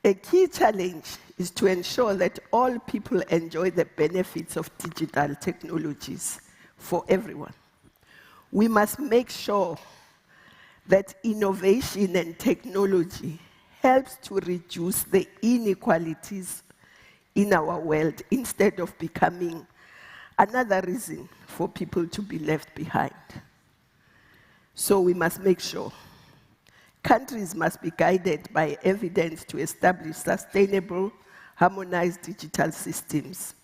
A key challenge is to ensure that all people enjoy the benefits of digital technologies for everyone. We must make sure that innovation and technology helps to reduce the inequalities in our world instead of becoming another reason for people to be left behind. So we must make sure countries must be guided by evidence to establish sustainable, harmonized digital systems,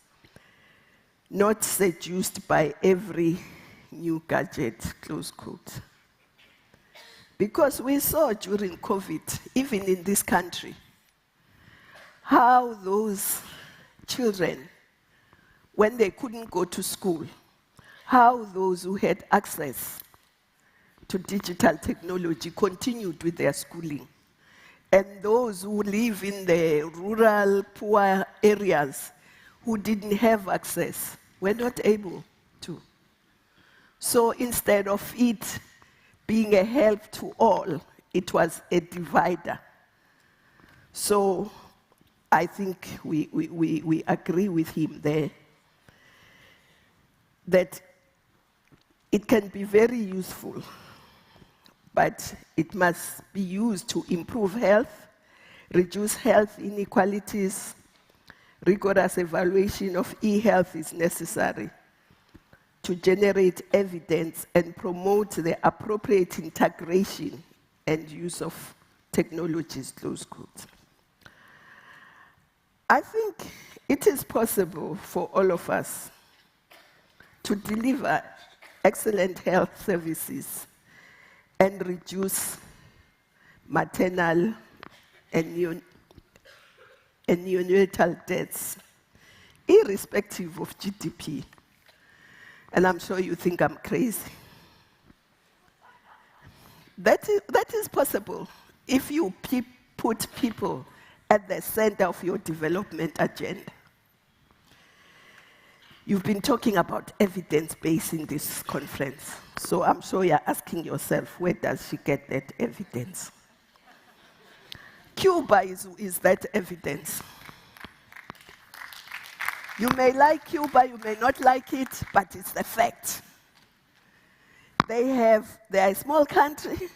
not seduced by every new gadget, close quote. Because we saw during COVID, even in this country, how those children, when they couldn't go to school, how those who had access to digital technology continued with their schooling. And those who live in the rural, poor areas who didn't have access were not able to. So instead of it being a help to all, it was a divider. So I think we agree with him there that it can be very useful, but it must be used to improve health, reduce health inequalities. Rigorous evaluation of e-health is necessary to generate evidence and promote the appropriate integration and use of technologies, close quote. I think it is possible for all of us to deliver excellent health services and reduce maternal and neonatal deaths, irrespective of GDP. And I'm sure you think I'm crazy. That is possible if you put people at the center of your development agenda. You've been talking about evidence-based in this conference, so I'm sure you're asking yourself, where does she get that evidence? Cuba is that evidence. You may like Cuba, you may not like it, but it's the fact. They are a small country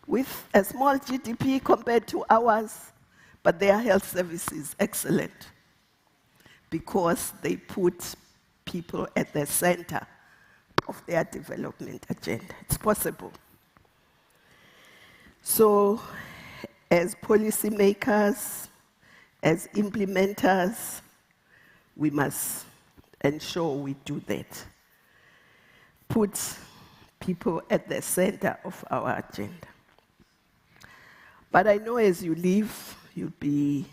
with a small GDP compared to ours, but their health service is excellent because they put people at the center of their development agenda. It's possible. So, as policymakers, as implementers, we must ensure we do that. Put people at the center of our agenda. But I know as you leave, you'll be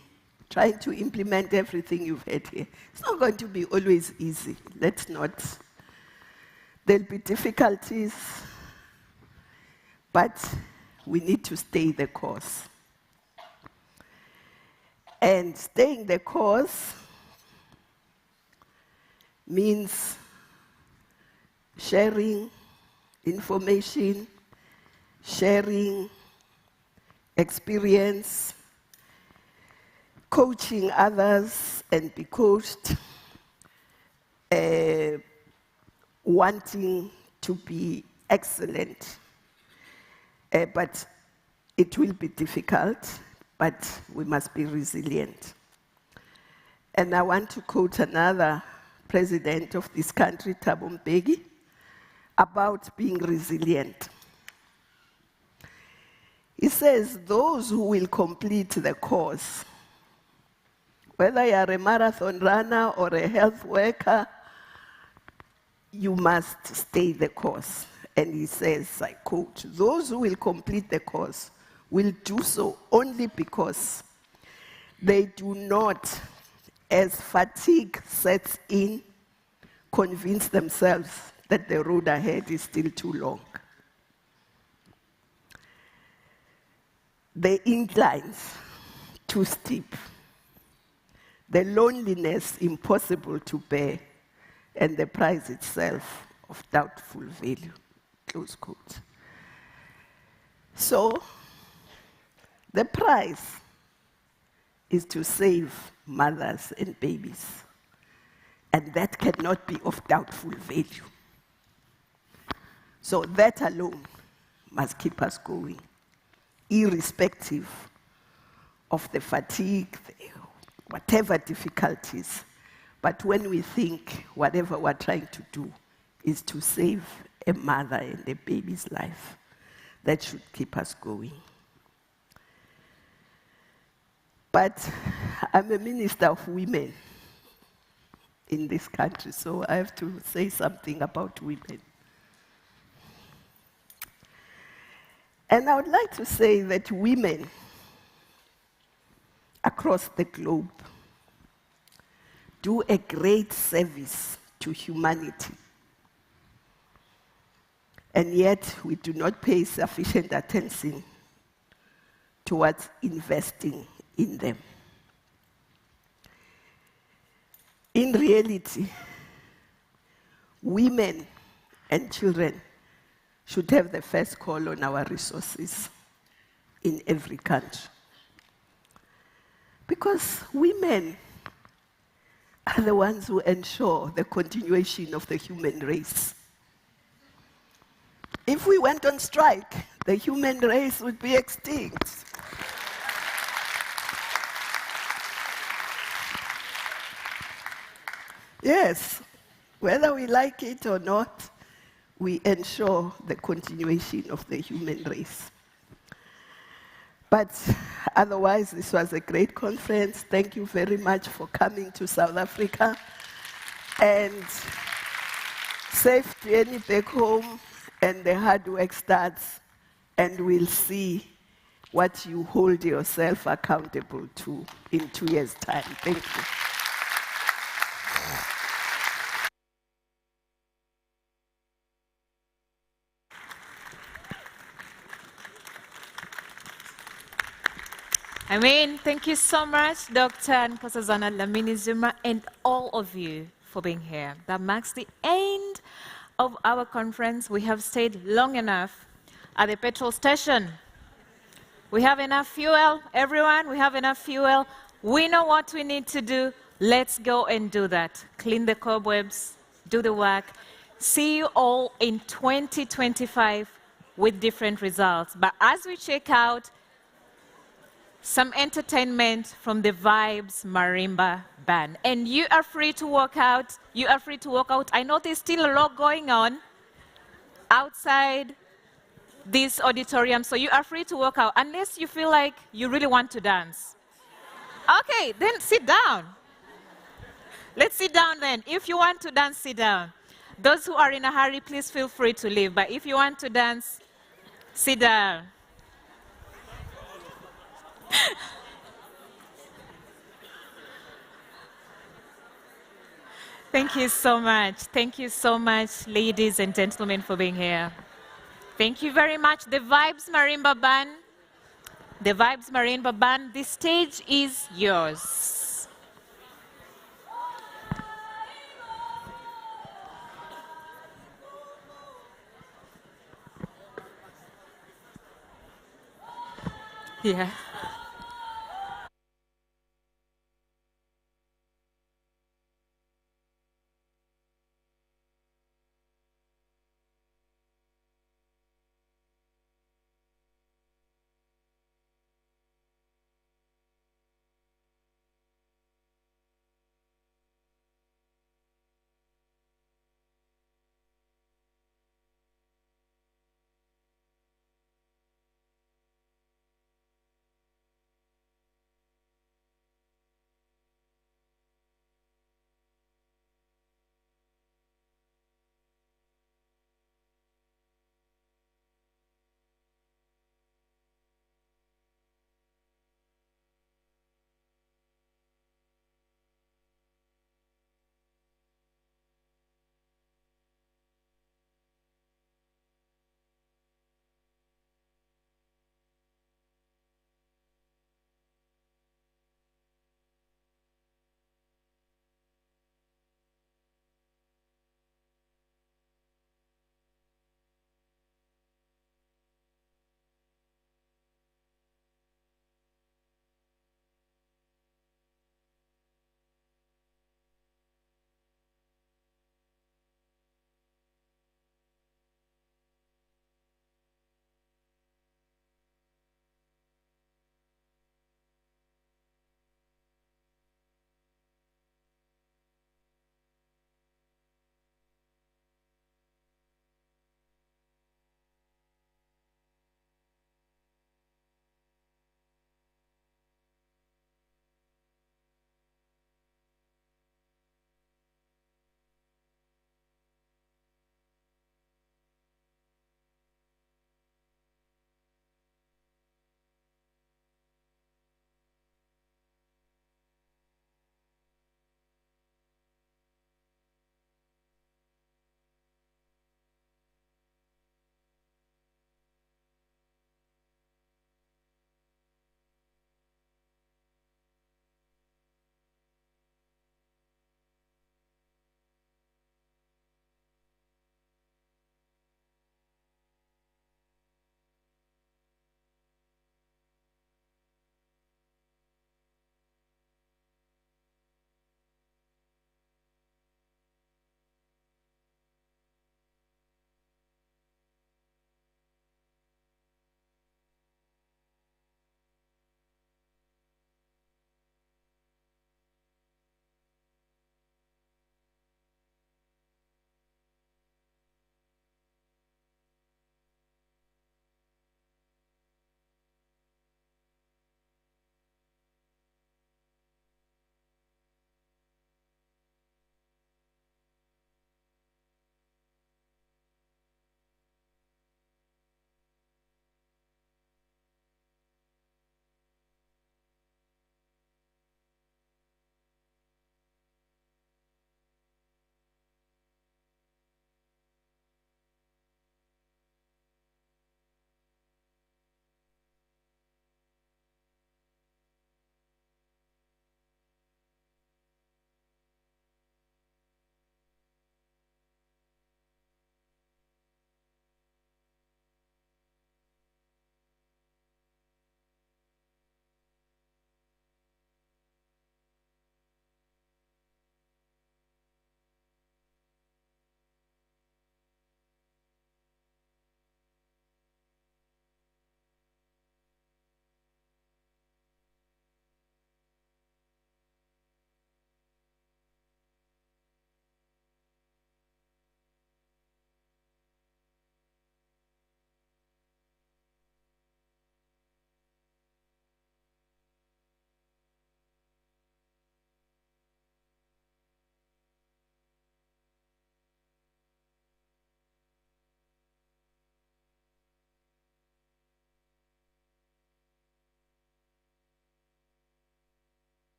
trying to implement everything you've had here. It's not going to be always easy. Let's not. There'll be difficulties, but we need to stay the course. And staying the course means sharing information, sharing experience, coaching others and be coached, wanting to be excellent. But it will be difficult, but we must be resilient. And I want to quote another president of this country, Thabo Mbeki, about being resilient. He says, those who will complete the course, whether you are a marathon runner or a health worker, you must stay the course. And he says, I quote, those who will complete the course will do so only because they do not, as fatigue sets in, convince themselves that the road ahead is still too long. The inclines too steep, the loneliness impossible to bear, and the price itself of doubtful value, close quote. So, the price is to save mothers and babies. And that cannot be of doubtful value. So that alone must keep us going, irrespective of the fatigue, whatever difficulties. But when we think whatever we're trying to do is to save a mother and a baby's life, that should keep us going. But I'm a minister of women in this country, so I have to say something about women. And I would like to say that women across the globe do a great service to humanity. And yet we do not pay sufficient attention towards investing in them. In reality, women and children should have the first call on our resources in every country. Because women are the ones who ensure the continuation of the human race. If we went on strike, the human race would be extinct. Yes, whether we like it or not, we ensure the continuation of the human race. But otherwise, this was a great conference. Thank you very much for coming to South Africa. And safe journey back home, and the hard work starts, and we'll see what you hold yourself accountable to in 2 years' time. Thank you. Thank you so much, Dr. Nkosazana Dlamini-Zuma, and all of you for being here. That marks the end of our conference. We have stayed long enough at the petrol station. We have enough fuel, everyone. We have enough fuel. We know what we need to do. Let's go and do that. Clean the cobwebs, do the work. See you all in 2025 with different results. But as we check out, some entertainment from the Vibes Marimba Band. And you are free to walk out. You are free to walk out. I know there's still a lot going on outside this auditorium, so you are free to walk out, unless you feel like you really want to dance. Okay, then sit down. Let's sit down then. If you want to dance, sit down. Those who are in a hurry, please feel free to leave. But if you want to dance, sit down. Thank you so much. Thank you so much, ladies and gentlemen, for being here. Thank you very much. The Vibes Marimba Band. The Vibes Marimba Band, the stage is yours. Yeah.